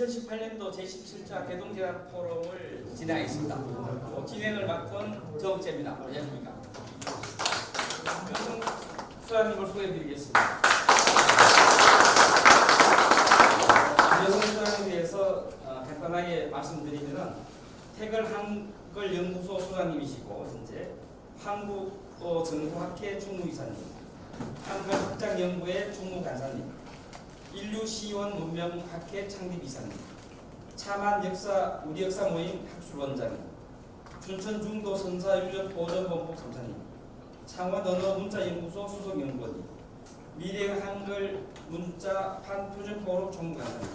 2018년도 제17차 대동제약 포럼을 진행하겠습니다. 진행을 맡은 정재입니다. 안녕하십니까. 수사님을 소개해드리겠습니다. 여성 수사에 대해서 간단하게 말씀드리면 태글 한글연구소 수장님이시고 현재 한국정보학회 총무이사님, 한글학장연구회 총무간사님, 인류시원 문명학회 창립이사님, 차만 역사 우리 역사 모임 학술원장님, 춘천중도 선사유전보전본부 감사님, 창원 언어문자연구소 수석연구원님, 미래 한글 문자판 표준포럼 총무간사님,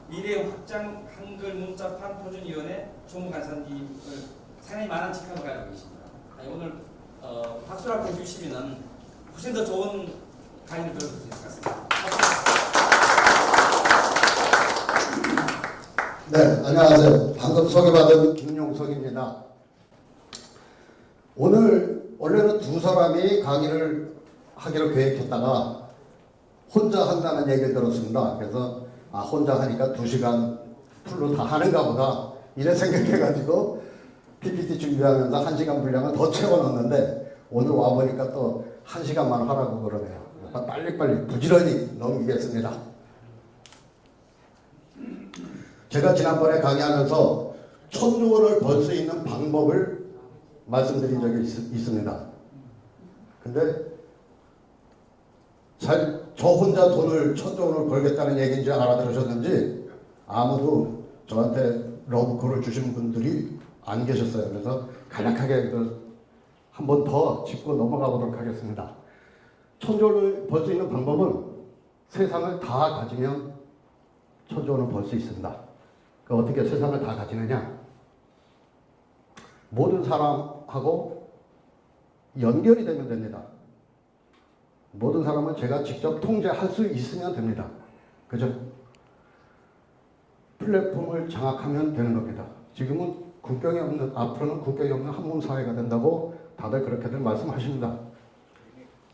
미래 확장 한글 문자판 표준위원회 총무간사님을 상당히 많은 직함을 가지고 계십니다. 오늘 박수를 해주시면 훨씬 더 좋은 강의를 들어줄 수 있을 것 같습니다. 네, 안녕하세요. 방금 소개받은 김용석입니다. 오늘 원래는 두 사람이 강의를 하기로 계획했다가 혼자 한다는 얘기를 들었습니다. 그래서 혼자 하니까 2시간 풀로 다 하는가 보다 이래 생각해가지고 PPT 준비하면서 1시간 분량을 더 채워넣었는데 오늘 와보니까 또 1시간만 하라고 그러네요. 빨리빨리 부지런히 넘기겠습니다. 제가 지난번에 강의하면서 1,000원을 벌 수 있는 방법을 말씀드린 적이 있습니다. 근데 저 혼자 1,000원을 벌겠다는 얘기인지 알아들으셨는지 아무도 저한테 러브콜을 주신 분들이 안 계셨어요. 그래서 간략하게 한 번 더 짚고 넘어가 보도록 하겠습니다. 1,000원을 벌 수 있는 방법은 세상을 다 가지면 1,000원을 벌 수 있습니다. 어떻게 세상을 다 가지느냐? 모든 사람하고 연결이 되면 됩니다. 모든 사람은 제가 직접 통제할 수 있으면 됩니다. 그죠? 플랫폼을 장악하면 되는 겁니다. 지금은 국경이 없는, 앞으로는 국경이 없는 한몸 사회가 된다고 다들 그렇게들 말씀하십니다.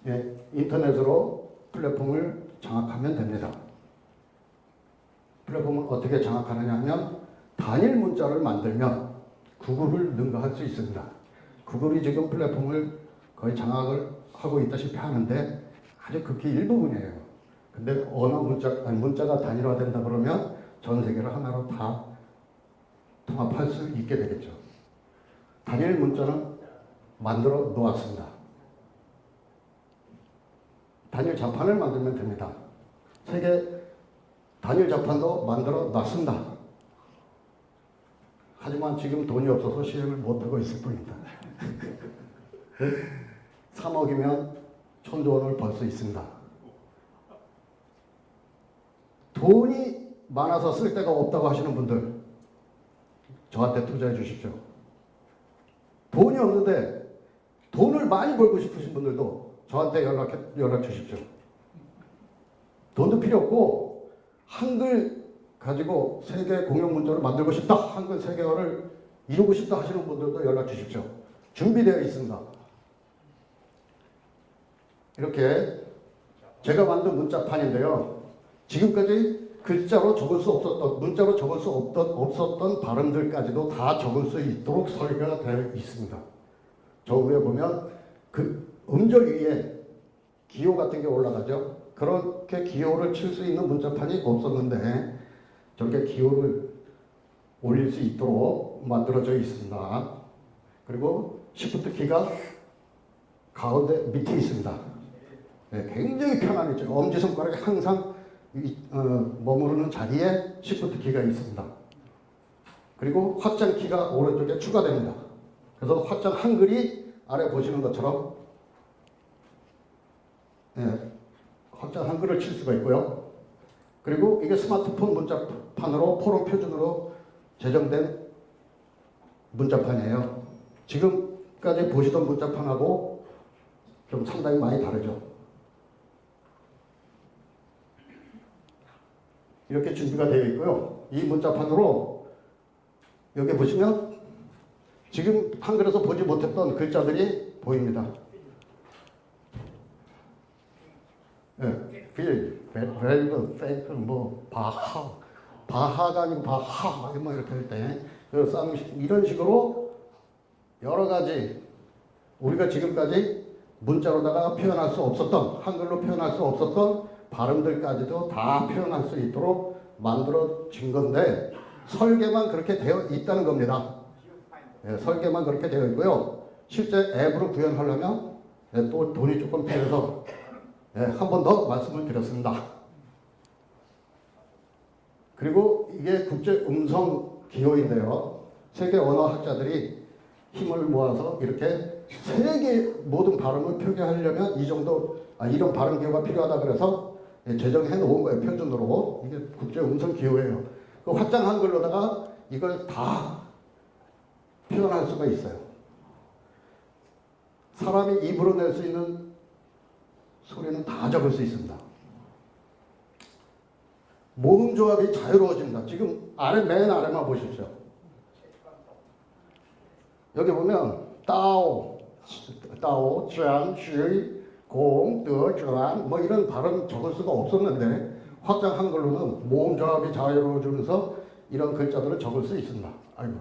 예, 인터넷으로 플랫폼을 장악하면 됩니다. 플랫폼을 어떻게 장악하느냐 하면 단일 문자를 만들면 구글을 능가할 수 있습니다. 구글이 지금 플랫폼을 거의 장악을 하고 있다시피 하는데 아주 극히 일부분이에요. 근데 문자가 단일화된다 그러면 전 세계를 하나로 다 통합할 수 있게 되겠죠. 단일 문자는 만들어 놓았습니다. 단일 자판을 만들면 됩니다. 세계 단일 자판도 만들어 놨습니다. 하지만 지금 돈이 없어서 시행을 못하고 있을 뿐입니다. 3억이면 1,000원을 벌 수 있습니다. 돈이 많아서 쓸 데가 없다고 하시는 분들 저한테 투자해 주십시오. 돈이 없는데 돈을 많이 벌고 싶으신 분들도 저한테 연락 주십시오. 돈도 필요 없고 한글 가지고 세계 공용 문자를 만들고 싶다, 한글 세계화를 이루고 싶다 하시는 분들도 연락 주십시오. 준비되어 있습니다. 이렇게 제가 만든 문자판인데요. 지금까지 글자로 적을 수 없었던, 문자로 적을 수 없었던 발음들까지도 다 적을 수 있도록 설계가 되어 있습니다. 저 위에 보면 그 음절 위에 기호 같은 게 올라가죠. 그렇게 기호를 칠 수 있는 문자판이 없었는데 저렇게 기호를 올릴 수 있도록 만들어져 있습니다. 그리고 Shift 키가 가운데 밑에 있습니다. 네, 굉장히 편안했죠. 엄지손가락이 항상 머무르는 자리에 Shift 키가 있습니다. 그리고 확장 키가 오른쪽에 추가됩니다. 그래서 확장 한글이 아래 보시는 것처럼 확장 한글을 칠 수가 있고요. 그리고 이게 스마트폰 문자판으로 포럼 표준으로 제정된 문자판이에요. 지금까지 보시던 문자판하고 좀 상당히 많이 다르죠. 이렇게 준비가 되어 있고요. 이 문자판으로 여기 보시면 지금 한글에서 보지 못했던 글자들이 보입니다. 빌, 밸브, 페이크, 바하, 바하가 아니고 바하 뭐 이렇게 할 때 이런 식으로 여러 가지 우리가 지금까지 문자로다가 표현할 수 없었던 한글로 표현할 수 없었던 발음들까지도 다 표현할 수 있도록 만들어진 건데 설계만 그렇게 되어 있다는 겁니다. 예, 설계만 그렇게 되어 있고요. 실제 앱으로 구현하려면 또 돈이 조금 필요해서 한 번 더 말씀을 드렸습니다. 그리고 이게 국제 음성 기호인데요. 세계 언어학자들이 힘을 모아서 이렇게 세계 모든 발음을 표기하려면 이 정도 이런 발음 기호가 필요하다 그래서 제정해 놓은 거예요. 표준으로. 이게 국제 음성 기호예요. 그 확장 한글로다가 이걸 다 표현할 수가 있어요. 사람이 입으로 낼 수 있는 소리는 다 적을 수 있습니다. 모음 조합이 자유로워집니다. 지금 맨 아래만 보십시오. 여기 보면 따오, 짱, 쥐, 공, 더, 쥐안 뭐 이런 발음 적을 수가 없었는데 확장 한글로는 모음 조합이 자유로워지면서 이런 글자들을 적을 수 있습니다. 아이고.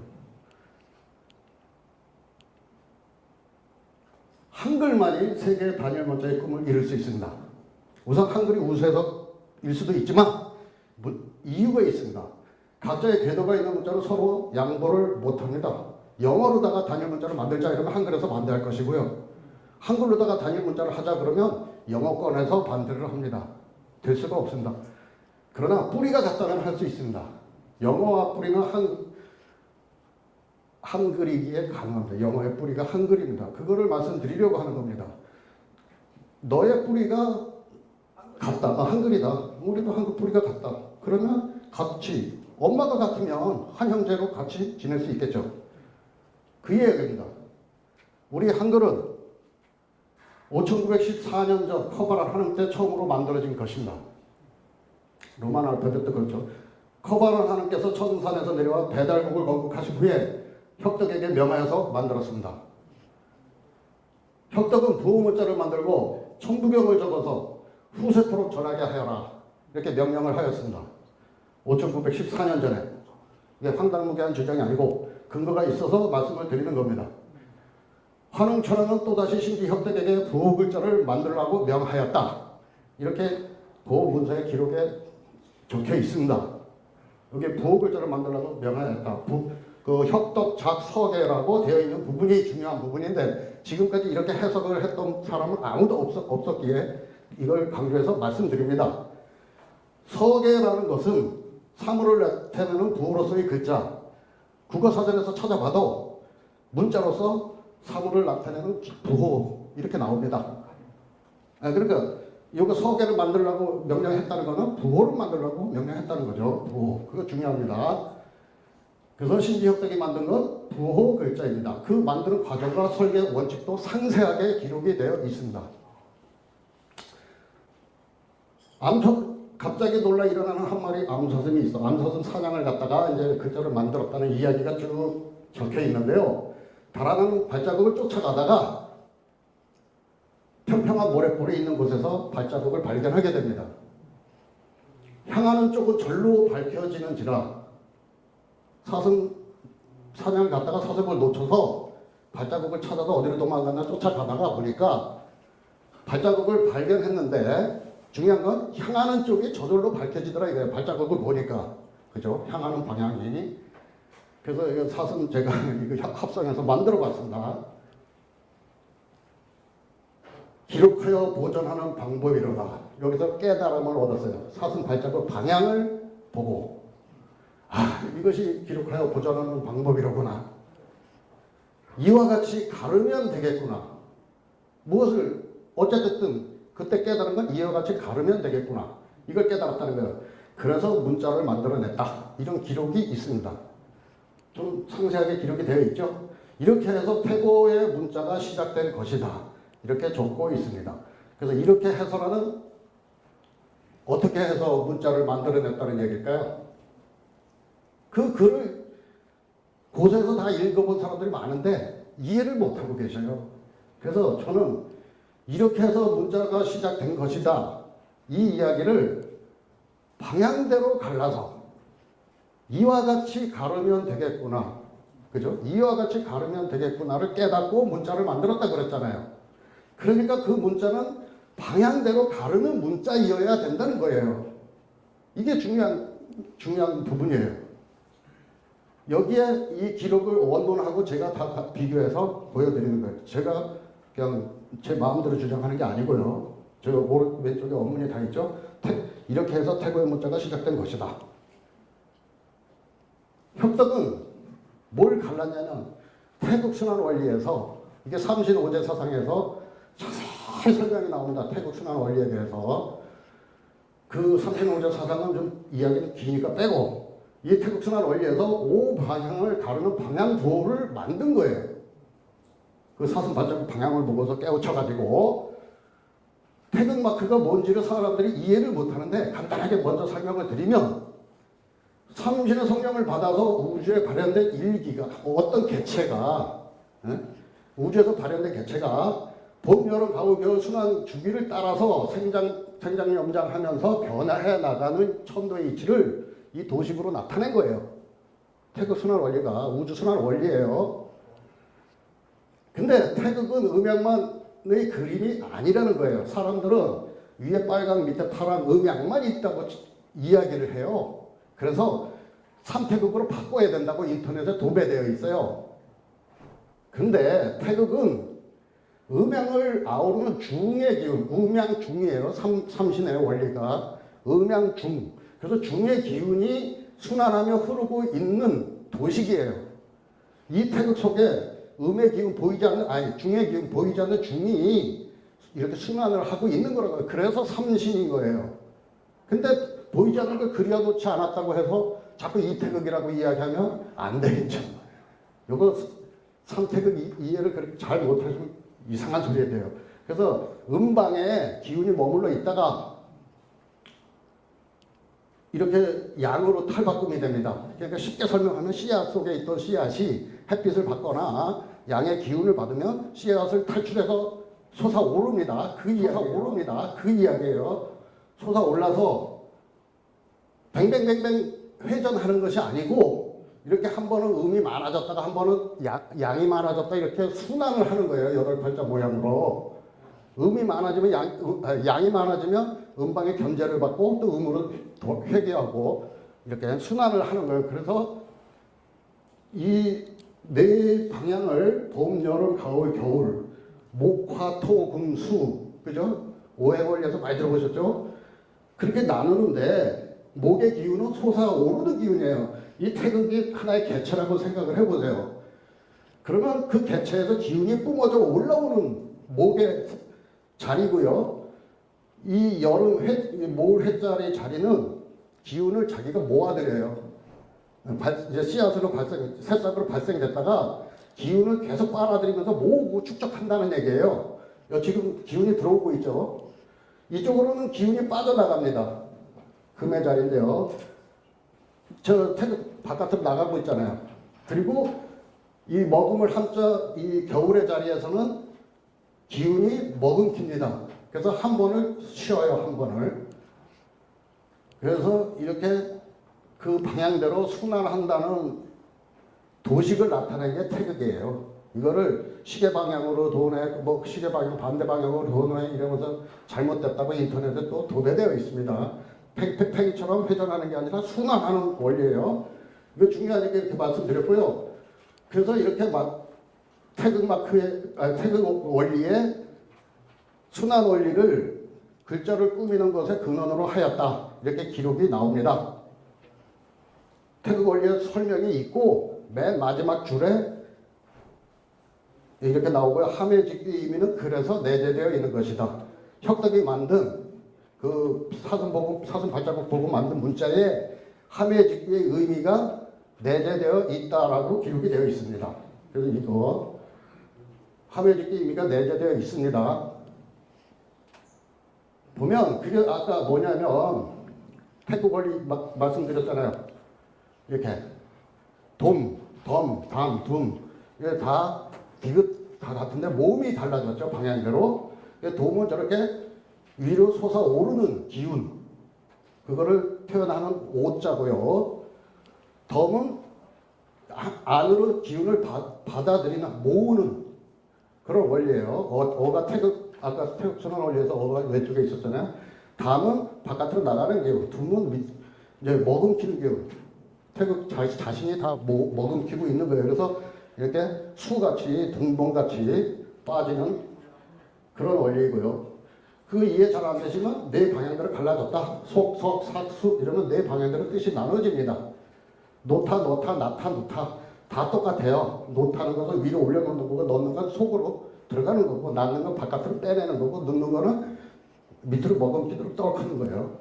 한글만이 세계 단일 문자의 꿈을 이룰 수 있습니다. 우선 한글이 우수해서일 수도 있지만 이유가 있습니다. 각자의 궤도가 있는 문자로 서로 양보를 못합니다. 영어로다가 단일 문자를 만들자 이러면 한글에서 반대할 것이고요. 한글로다가 단일 문자를 하자 그러면 영어권에서 반대를 합니다. 될 수가 없습니다. 그러나 뿌리가 같다면 할 수 있습니다. 영어와 뿌리는 한글이기에 가능합니다. 영어의 뿌리가 한글입니다. 그거를 말씀드리려고 하는 겁니다. 너의 뿌리가 같다. 한글이다. 우리도 한글 뿌리가 같다. 그러면 같이 엄마가 같으면 한 형제로 같이 지낼 수 있겠죠. 그 이야기입니다. 우리 한글은 5914년 전 커바란 하는 때 처음으로 만들어진 것입니다. 로만 알파벳도 그렇죠. 커바란 하느님께서 천산에서 내려와 배달국을 건국하신 후에 혁덕에게 명하여서 만들었습니다. 혁덕은 부호문자를 만들고 청부경을 적어서 후세토록 전하게 하여라 이렇게 명령을 하였습니다. 5914년 전에. 이게 황당무계한 주장이 아니고 근거가 있어서 말씀을 드리는 겁니다. 환웅천왕은 또다시 신기 혁덕에게 부호 글자를 만들라고 명하였다. 이렇게 부호문서의 기록에 적혀 있습니다. 여기 부호 글자를 만들라고 명하였다. 그 혁덕작 서계라고 되어 있는 부분이 중요한 부분인데 지금까지 이렇게 해석을 했던 사람은 아무도 없었기에 이걸 강조해서 말씀드립니다. 서계라는 것은 사물을 나타내는 부호로서의 글자. 국어사전에서 찾아봐도 문자로서 사물을 나타내는 부호 이렇게 나옵니다. 그러니까 이거 서계를 만들라고 명령했다는 것은 부호를 만들라고 명령했다는 거죠. 부호. 그거 중요합니다. 그래서 신기혁덕이 만든 건 부호 글자입니다. 그 만드는 과정과 설계 원칙도 상세하게 기록이 되어 있습니다. 갑자기 놀라 일어나는 한 마리 암사슴이 있어. 암사슴 사냥을 갔다가 이제 글자를 만들었다는 이야기가 쭉 적혀 있는데요. 달아나는 발자국을 쫓아가다가 평평한 모래볼이 있는 곳에서 발자국을 발견하게 됩니다. 향하는 쪽은 절로 밝혀지는지라 사냥을 갔다가 사슴을 놓쳐서 발자국을 찾아서 어디로 도망갔나 쫓아가다가 보니까 발자국을 발견했는데 중요한 건 향하는 쪽이 저절로 밝혀지더라 이거예요. 발자국을 보니까. 그죠? 향하는 방향이. 그래서 이거 사슴 제가 이거 합성해서 만들어 봤습니다. 기록하여 보존하는 방법이로다. 여기서 깨달음을 얻었어요. 사슴 발자국 방향을 보고 이것이 기록하여 보존하는 방법이로구나. 이와 같이 가르면 되겠구나. 무엇을 어쨌든 그때 깨달은 건 이와 같이 가르면 되겠구나. 이걸 깨달았다는 거예요. 그래서 문자를 만들어냈다. 이런 기록이 있습니다. 좀 상세하게 기록이 되어 있죠. 이렇게 해서 태고의 문자가 시작된 것이다. 이렇게 적고 있습니다. 그래서 이렇게 해서라는 어떻게 해서 문자를 만들어냈다는 얘기일까요? 그 글을 곳에서 다 읽어본 사람들이 많은데 이해를 못하고 계셔요. 그래서 저는 이렇게 해서 문자가 시작된 것이다. 이 이야기를 방향대로 갈라서 이와 같이 가르면 되겠구나. 그죠? 이와 같이 가르면 되겠구나를 깨닫고 문자를 만들었다 그랬잖아요. 그러니까 그 문자는 방향대로 가르는 문자이어야 된다는 거예요. 이게 중요한 부분이에요. 여기에 이 기록을 원본하고 제가 다 비교해서 보여드리는 거예요. 제가 그냥 제 마음대로 주장하는 게 아니고요. 저 왼쪽에 원문이 다 있죠. 이렇게 해서 태고의 문자가 시작된 것이다. 협덕은 뭘 갈랐냐면 태국순환 원리에서 이게 삼신오제 사상에서 자세히 설명이 나옵니다. 태국순환 원리에 대해서. 그 삼신오제 사상은 좀 이야기는 기니까 빼고 이 태국순환 원리에서 오 방향을 가르는 방향도를 만든 거예요. 그 사슴 발자국 방향을 보고서 깨우쳐가지고 태극마크가 뭔지를 사람들이 이해를 못하는데 간단하게 먼저 설명을 드리면 삼신의 성령을 받아서 우주에 발현된 일기가 어떤 개체가 우주에서 발현된 개체가 봄, 여름, 가을, 겨울 순환 주기를 따라서 생장 염장하면서 변화해 나가는 천도의 이치를 이 도식으로 나타낸 거예요. 태극 순환 원리가 우주 순환 원리예요. 근데 태극은 음양만의 그림이 아니라는 거예요. 사람들은 위에 빨강 밑에 파란 음양만 있다고 이야기를 해요. 그래서 삼태극으로 바꿔야 된다고 인터넷에 도배되어 있어요. 근데 태극은 음양을 아우르는 중의 기운, 음양중이에요. 삼신의 원리가 음양중. 그래서 중의 기운이 순환하며 흐르고 있는 도식이에요. 이 태극 속에 음의 기운 보이지 않는, 아니 중의 기운 보이지 않는 중이 이렇게 순환을 하고 있는 거라고요. 그래서 삼신인 거예요. 근데 보이지 않는 걸 그려놓지 않았다고 해서 자꾸 이태극이라고 이야기하면 안 되겠죠. 요거 삼태극 이해를 그렇게 잘 못하시면 이상한 소리 돼요. 그래서 음방에 기운이 머물러 있다가 이렇게 양으로 탈바꿈이 됩니다. 그러니까 쉽게 설명하면 씨앗 속에 있던 씨앗이 햇빛을 받거나 양의 기운을 받으면 씨앗을 탈출해서 솟아오릅니다. 그 이야기예요. 솟아올라서 뱅뱅뱅뱅 회전하는 것이 아니고 이렇게 한 번은 음이 많아졌다가 한 번은 양이 많아졌다 이렇게 순환을 하는 거예요. 여덟 팔자 모양으로. 음이 많아지면 양이 많아지면 음방의 견제를 받고 또 음으로 회귀하고 이렇게 순환을 하는 거예요. 그래서 이 네 방향을 봄, 여름, 가을, 겨울 목, 화, 토, 금, 수 그죠? 오행원리에서 많이 들어보셨죠? 그렇게 나누는데 목의 기운은 솟아오르는 기운이에요. 이 태극이 하나의 개체라고 생각을 해보세요. 그러면 그 개체에서 기운이 뿜어져 올라오는 목의 자리고요. 이 여름 모을 해자리 자리는 기운을 자기가 모아들여요. 이제 씨앗으로 새싹으로 발생됐다가 기운을 계속 빨아들이면서 모으고 축적한다는 얘기예요. 지금 기운이 들어오고 있죠. 이쪽으로는 기운이 빠져나갑니다. 금의 자리인데요. 저 태극 바깥으로 나가고 있잖아요. 그리고 이 머금을 한자 이 겨울의 자리에서는 기운이 머금깁니다. 그래서 한 번을 쉬어요. 한 번을. 그래서 이렇게 그 방향대로 순환한다는 도식을 나타낸 게 태극이에요. 이거를 시계 방향으로 도네, 뭐 시계 방향 반대 방향으로 도네 이러면서 잘못됐다고 인터넷에 또 도배되어 있습니다. 팽이처럼 회전하는 게 아니라 순환하는 원리예요. 이거 중요하니까 이렇게 말씀드렸고요. 그래서 이렇게 태극 원리의 순환 원리를 글자를 꾸미는 것에 근원으로 하였다. 이렇게 기록이 나옵니다. 태극 원리의 설명이 있고 맨 마지막 줄에 이렇게 나오고요. 함해직의 의미는 그래서 내재되어 있는 것이다. 혁덕이 만든 그 사슴 발자국 보고 만든 문자에 함해직의 의미가 내재되어 있다라고 기록이 되어 있습니다. 그래서 이거 함해직의 의미가 내재되어 있습니다. 보면 그게 아까 뭐냐면 태극 원리 말씀드렸잖아요. 이렇게 돔, 덤, 담, 둠 이게 다 디귿 다 같은데 모음이 달라졌죠. 방향대로. 돔은 저렇게 위로 솟아오르는 기운 그거를 표현하는 오자고요. 덤은 안으로 기운을 받아들이는 모으는 그런 원리예요. 어가 태극 아까 태극선언 원리에서 어가 왼쪽에 있었잖아요. 담은 바깥으로 나가는 기운, 둠은 이제 머금키는 기운. 태극 자신이 다 머금키고 있는 거예요. 그래서 이렇게 수같이 등봉같이 빠지는 그런 원리이고요. 그 이해 잘 안 되시면 네 방향대로 갈라졌다. 속, 석, 삭, 수 이러면 네 방향대로 뜻이 나눠집니다. 노타, 노타, 나타, 누타 다 똑같아요. 노타는 것은 위로 올려놓는 거고 넣는 건 속으로 들어가는 거고 낳는 건 바깥으로 빼내는 거고 넣는 거는 밑으로 머금기도록 떠오르는 거예요.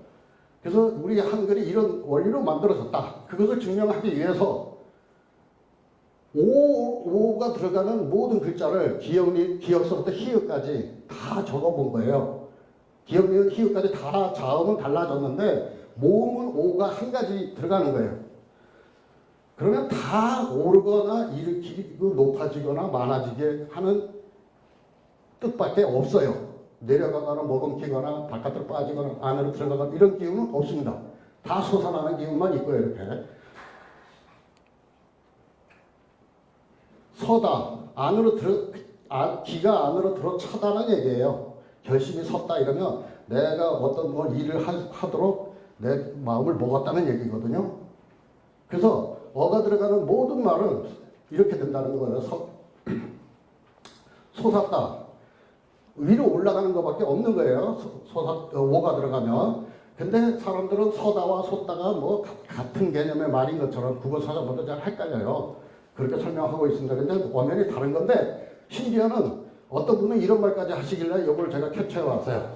그래서 우리 한글이 이런 원리로 만들어졌다. 그것을 증명하기 위해서 오가 들어가는 모든 글자를 기역서부터 희역까지 다 적어본 거예요. 기역리은 희역까지 다 자음은 달라졌는데 모음은 오가 한 가지 들어가는 거예요. 그러면 다 오르거나 일으키고 높아지거나 많아지게 하는 뜻밖에 없어요. 내려가거나 머금기거나 바깥으로 빠지거나 안으로 들어가거나 이런 기운은 없습니다. 다 솟아나는 기운만 있고요. 이렇게 서다 안으로 기가 안으로 들어 차다는 얘기예요. 결심이 섰다 이러면 내가 어떤 뭐 일을 하도록 내 마음을 먹었다는 얘기거든요. 그래서 어가 들어가는 모든 말은 이렇게 된다는 거예요. 솟았다. 위로 올라가는 것밖에 없는 거예요. 오가 들어가면. 근데 사람들은 서다와 솟다가 뭐 같은 개념의 말인 것처럼 국어 사전보다 잘 헷갈려요. 그렇게 설명하고 있습니다. 근데 엄연히 다른 건데 심지어는 어떤 분은 이런 말까지 하시길래 이걸 제가 캡처해 왔어요.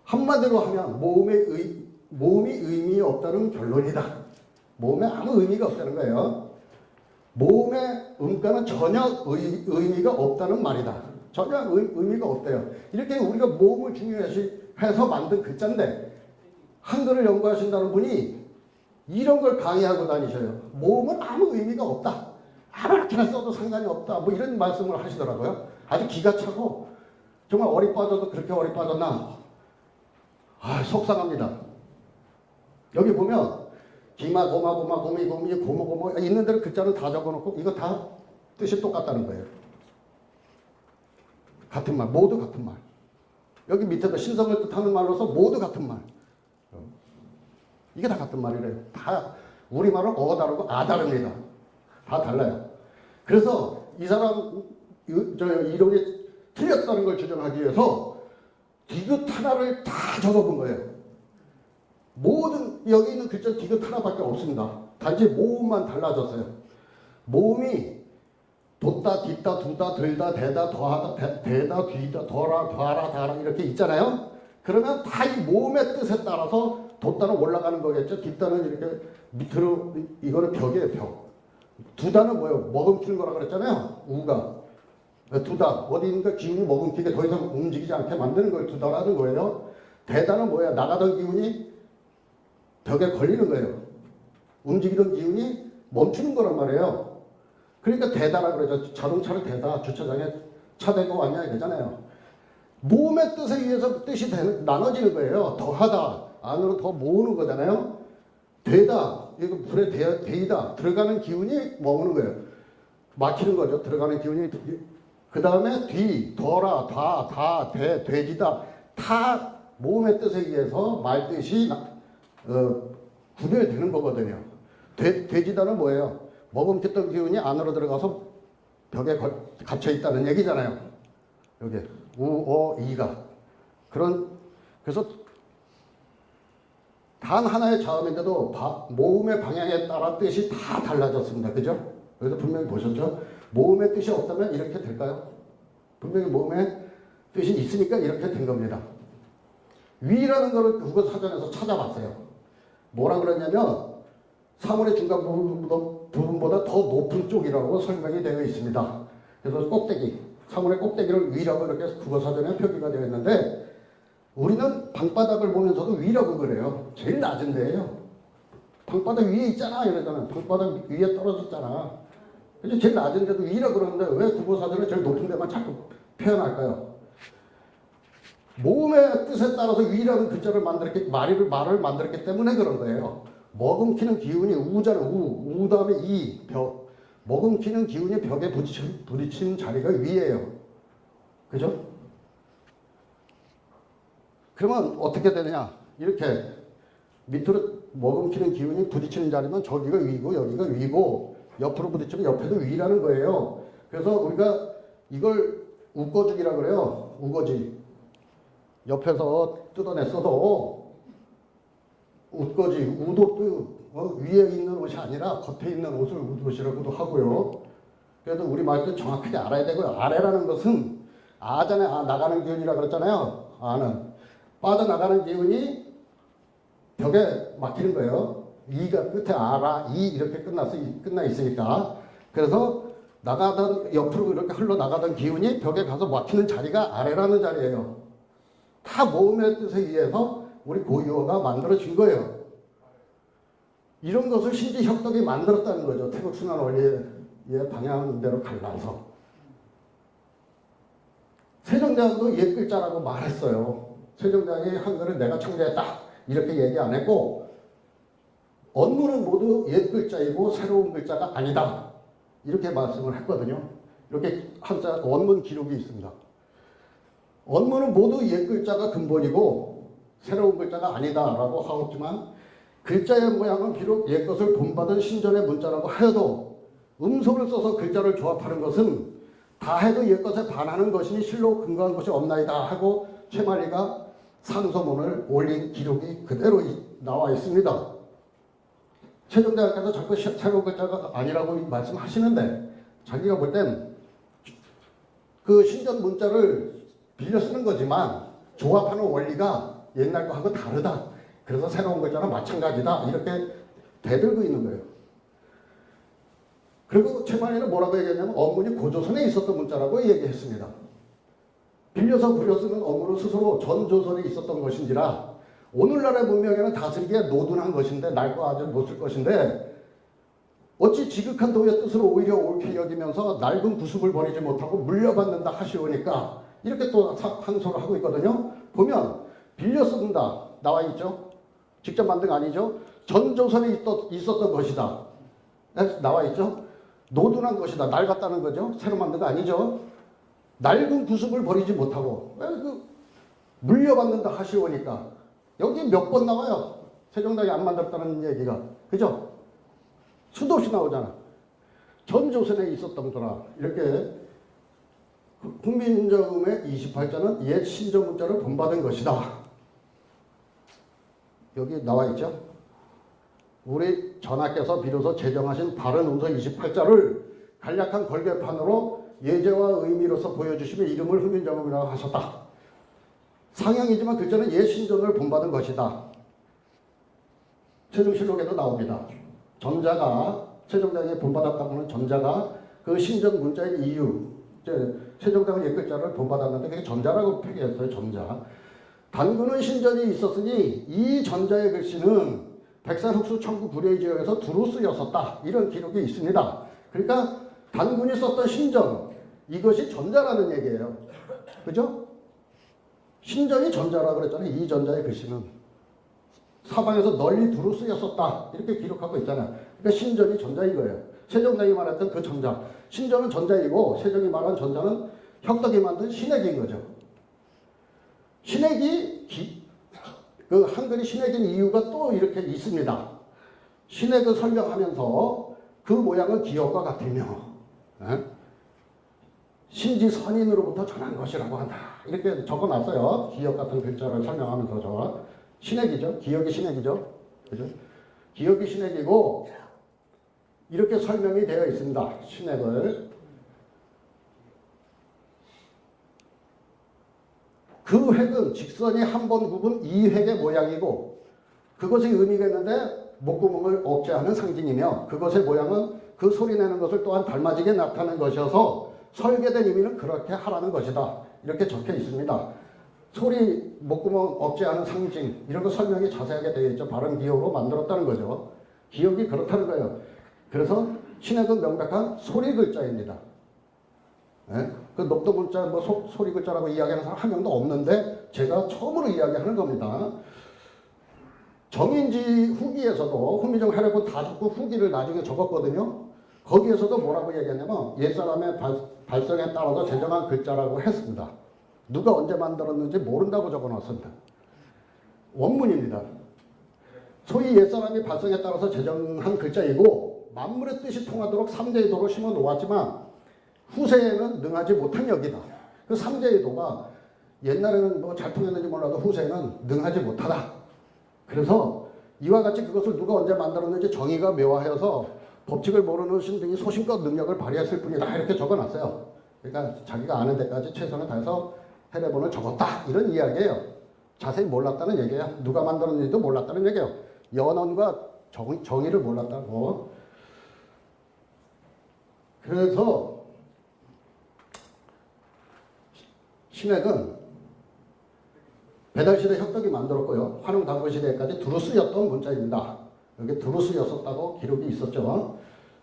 한마디로 하면 모음이 의미 없다는 결론이다. 모음에 아무 의미가 없다는 거예요. 모음의 음가는 전혀 의미가 없다는 말이다. 전혀 의미가 없대요. 이렇게 우리가 모음을 중요해서 만든 글자인데 한글을 연구하신다는 분이 이런 걸 강의하고 다니셔요. 모음은 아무 의미가 없다. 아무렇게나 써도 상관이 없다. 뭐 이런 말씀을 하시더라고요. 아주 기가 차고 정말 어리 빠져도 그렇게 어리 빠졌나. 속상합니다. 여기 보면 기마, 고마, 고마, 고미, 고미, 고모, 고모 있는 대로 글자는 다 적어놓고 이거 다 뜻이 똑같다는 거예요. 같은 말, 모두 같은 말. 여기 밑에도 신성을 뜻하는 말로서 모두 같은 말. 이게 다 같은 말이래요. 다 우리말은 어가 다르고 아 다릅니다. 다 달라요. 그래서 이 사람 이론이 틀렸다는 걸 주장하기 위해서 디귿 하나를 다 적어본 거예요. 모든 여기 있는 글자 디귿 하나밖에 없습니다. 단지 모음만 달라졌어요. 모음이 돋다, 딛다, 두다, 들다, 대다, 더하다, 대다, 뒤다, 덜아, 더하라, 다라 이렇게 있잖아요. 그러면 다 이 모음의 뜻에 따라서 돋다는 올라가는 거겠죠. 딛다는 이렇게 밑으로 이거는 벽이에요. 벽. 두다는 뭐예요? 머금키는 거라 그랬잖아요. 우가. 두다. 어디 있는가 기운이 머금키게 더 이상 움직이지 않게 만드는 걸 두다라는 거예요. 대다는 뭐야? 나가던 기운이 벽에 걸리는 거예요. 움직이던 기운이 멈추는 거란 말이에요. 그러니까 대다라 그러죠. 자동차를 대다. 주차장에 차 대고 왔냐 이러잖아요. 모음의 뜻에 의해서 뜻이 나눠지는 거예요. 더하다. 안으로 더 모으는 거잖아요. 되다. 이거 불에 데이다. 들어가는 기운이 모으는 거예요. 막히는 거죠. 들어가는 기운이. 그 다음에 뒤, 더라, 다, 돼지다. 다 모음의 뜻에 의해서 말뜻이 구별되는 거거든요. 돼지다는 뭐예요? 머금켰던 기운이 안으로 들어가서 벽에 갇혀 있다는 얘기잖아요. 여기 우, 어, 이가 그래서 단 하나의 자음인데도 모음의 방향에 따라 뜻이 다 달라졌습니다. 그죠? 여기서 분명히 보셨죠? 모음의 뜻이 없다면 이렇게 될까요? 분명히 모음의 뜻이 있으니까 이렇게 된 겁니다. 위라는 거를 국어 사전에서 찾아봤어요. 뭐라 그랬냐면 사물의 중간 부분보다 더 높은 쪽이라고 설명이 되어 있습니다. 그래서 꼭대기, 사물의 꼭대기를 위라고 이렇게 국어 사전에 표기가 되어 있는데 우리는 방바닥을 보면서도 위라고 그래요. 제일 낮은 데예요. 방바닥 위에 있잖아 이러잖아요. 방바닥 위에 떨어졌잖아. 그래서 제일 낮은 데도 위라고 그러는데 왜 국어 사전에 제일 높은 데만 자꾸 표현할까요? 모음의 뜻에 따라서 위라는 글자를 말을 만들었기 때문에 그런 거예요. 머금키는 기운이 우잖아. 우 다음에 이, 벽. 머금키는 기운이 벽에 부딪히는 자리가 위에요. 그죠? 그러면 어떻게 되느냐? 이렇게 밑으로 머금키는 기운이 부딪히는 자리면 저기가 위고 여기가 위고 옆으로 부딪히면 옆에도 위라는 거예요. 그래서 우리가 이걸 우거죽이라고 그래요. 우거지. 옆에서 뜯어냈어도 웃거지. 우도 위에 있는 옷이 아니라 겉에 있는 옷을 우옷이라고도 하고요. 그래도 우리 말도 정확하게 알아야 되고요. 아래라는 것은 아전에 나가는 기운이라고 그랬잖아요. 아는 빠져나가는 기운이 벽에 막히는 거예요. 이가 끝에 아라 이 이렇게 끝나 있으니까. 그래서 나가던 옆으로 이렇게 흘러나가던 기운이 벽에 가서 막히는 자리가 아래라는 자리예요. 다 모음의 뜻에 의해서 우리 고유어가 만들어진 거예요. 이런 것을 신지협덕이 만들었다는 거죠. 태극순환 원리의 방향대로 갈라서. 세종대왕도 옛글자라고 말했어요. 세종대왕이 한글을 내가 창제했다 이렇게 얘기 안 했고, 언문은 모두 옛글자이고 새로운 글자가 아니다 이렇게 말씀을 했거든요. 이렇게 한자 원문 기록이 있습니다. 원문은 모두 옛글자가 근본이고 새로운 글자가 아니다라고 하었지만, 글자의 모양은 비록 옛것을 본받은 신전의 문자라고 하여도 음소를 써서 글자를 조합하는 것은 다 해도 옛것에 반하는 것이니 실로 근거한 것이 없나이다 하고 최만리가 상소문을 올린 기록이 그대로 나와 있습니다. 세종대왕께서 자꾸 새로운 글자가 아니라고 말씀하시는데, 자기가 볼 땐 그 신전 문자를 빌려 쓰는 거지만 조합하는 원리가 옛날 거하고 다르다. 그래서 새로운 글자랑 마찬가지다. 이렇게 대들고 있는 거예요. 그리고 최만리는 뭐라고 얘기했냐면 언문이 고조선에 있었던 문자라고 얘기했습니다. 빌려서 부려 쓰는 언문은 스스로 전조선에 있었던 것인지라 오늘날의 문명에는 다스리기에 노둔한 것인데 날 거 아주 못 쓸 것인데 어찌 지극한 도의 뜻으로 오히려 옳게 여기면서 낡은 구습을 버리지 못하고 물려받는다 하시오니까 이렇게 또 항소를 하고 있거든요. 보면 빌려 쓴다 나와 있죠. 직접 만든 거 아니죠. 전조선에 있었던 것이다 나와 있죠. 노둔한 것이다 낡았다는 거죠. 새로 만든 거 아니죠. 낡은 구습을 버리지 못하고 물려받는다 하시오니까 여기 몇 번 나와요. 세종대왕이 안 만들었다는 얘기가. 그죠? 수도 없이 나오잖아. 전조선에 있었던 거라. 이렇게 국민정음의 28자는 옛 신전 문자를 본받은 것이다. 여기 나와 있죠. 우리 전하께서 비로소 제정하신 바른 운서 28자를 간략한 걸개판으로 예제와 의미로서 보여주시며 이름을 훈민정음이라고 하셨다. 상형이지만 글자는 옛 신전을 본받은 것이다. 세종실록에도 나옵니다. 전자가 세종대왕이 본받았다고 하는 전자가 그 신전 문자의 이유, 세종대왕은 옛글자를 본받았는데 그게 전자라고 표기했어요. 전자. 단군은 신전이 있었으니 이 전자의 글씨는 백산흑수 청구 구례 지역에서 두루 쓰였었다. 이런 기록이 있습니다. 그러니까 단군이 썼던 신전, 이것이 전자라는 얘기예요. 그죠? 신전이 전자라고 그랬잖아요. 이 전자의 글씨는 사방에서 널리 두루 쓰였었다. 이렇게 기록하고 있잖아요. 그러니까 신전이 전자인 거예요. 세종대왕이 말했던 그 전자. 신전은 전자이고 세종이 말한 전자는 혁덕이 만든 신액인 거죠. 신액이 그 한글이 신액인 이유가 또 이렇게 있습니다. 신액을 설명하면서 그 모양은 기역과 같으며 신지선인으로부터 전한 것이라고 한다. 이렇게 적어놨어요. 기역 같은 글자를 설명하면서 저 신액이죠. 기역이 신액이죠. 그죠? 기역이 신액이고 이렇게 설명이 되어 있습니다. 신액을. 그 획은 직선이 한 번 굽은 이 획의 모양이고 그것의 의미가 있는데 목구멍을 억제하는 상징이며 그것의 모양은 그 소리 내는 것을 또한 닮아지게 나타나는 것이어서 설계된 의미는 그렇게 하라는 것이다. 이렇게 적혀 있습니다. 소리, 목구멍 억제하는 상징 이런 거 설명이 자세하게 되어 있죠. 발음 기억으로 만들었다는 거죠. 기억이 그렇다는 거예요. 그래서 신액은 명백한 소리 글자입니다. 네? 그 녹도 문자 뭐 소리 글자라고 이야기하는 사람 한 명도 없는데 제가 처음으로 이야기하는 겁니다. 정인지 후기에서도 훈민정 해례본 다 죽고 후기를 나중에 적었거든요. 거기에서도 뭐라고 얘기했냐면 옛사람의 발성에 따라서 제정한 글자라고 했습니다. 누가 언제 만들었는지 모른다고 적어놨습니다. 원문입니다. 소위 옛사람이 발성에 따라서 제정한 글자이고 만물의 뜻이 통하도록 삼재의 도로 심어 놓았지만 후세에는 능하지 못한 역이다. 그 삼재의 도가 옛날에는 뭐 잘 통했는지 몰라도 후세에는 능하지 못하다. 그래서 이와 같이 그것을 누가 언제 만들었는지 정의가 묘하여서 법칙을 모르는 신등이 소신껏 능력을 발휘했을 뿐이다. 이렇게 적어놨어요. 그러니까 자기가 아는 데까지 최선을 다해서 해례본을 적었다. 이런 이야기예요. 자세히 몰랐다는 얘기예요. 누가 만들었는지도 몰랐다는 얘기예요. 연언과 정의를 몰랐다고. 그래서 신액은 배달시대 혁덕이 만들었고요. 환웅당군시대까지 두루 쓰였던 문자입니다. 여기 두루 쓰였었다고 기록이 있었죠.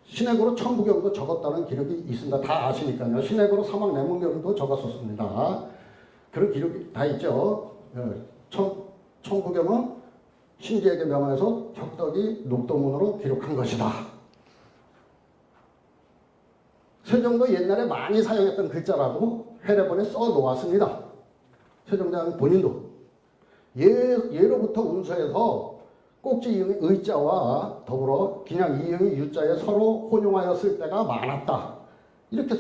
신액으로 천부경도 적었다는 기록이 있습니다. 다 아시니까요. 신액으로 사막내문경도 적었었습니다. 그런 기록이 다 있죠. 천부경은 신지에게 명하여서 혁덕이 녹도문으로 기록한 것이다. 세종도 옛날에 많이 사용했던 글자라고 해례본에 써놓았습니다. 세종대왕 본인도 예로부터 운서에서 꼭지 이응의 의자와 더불어 그냥 이응의 유자에 서로 혼용하여 쓸 때가 많았다. 이렇게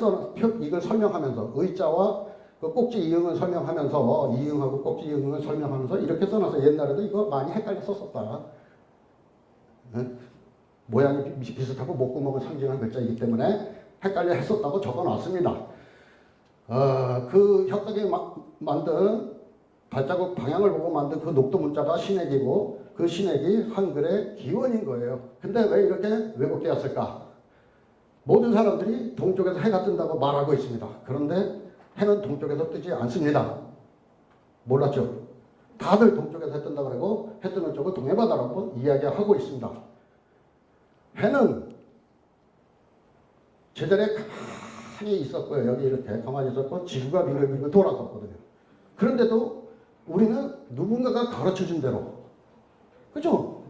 이걸 설명하면서 의자와 그 꼭지 이응을 설명하면서 이응하고 꼭지 이응을 설명하면서 이렇게 써놔서 옛날에도 이거 많이 헷갈려 썼었다. 모양이 비슷하고 목구멍을 상징하는 글자이기 때문에 헷갈려 했었다고 적어놨습니다. 그 혁덕이 만든 발자국 방향을 보고 만든 그 녹도 문자가 신액이고 그 신액이 한글의 기원인 거예요. 근데 왜 이렇게 왜곡되었을까? 모든 사람들이 동쪽에서 해가 뜬다고 말하고 있습니다. 그런데 해는 동쪽에서 뜨지 않습니다. 몰랐죠? 다들 동쪽에서 해 뜬다고 그러고 해 뜨는 쪽은 동해바다라고 이야기하고 있습니다. 해는 제자리에 가만히 있었고요. 여기 이렇게 가만히 있었고 지구가 빙글빙글 돌았었거든요. 그런데도 우리는 누군가가 가르쳐준 대로, 그죠?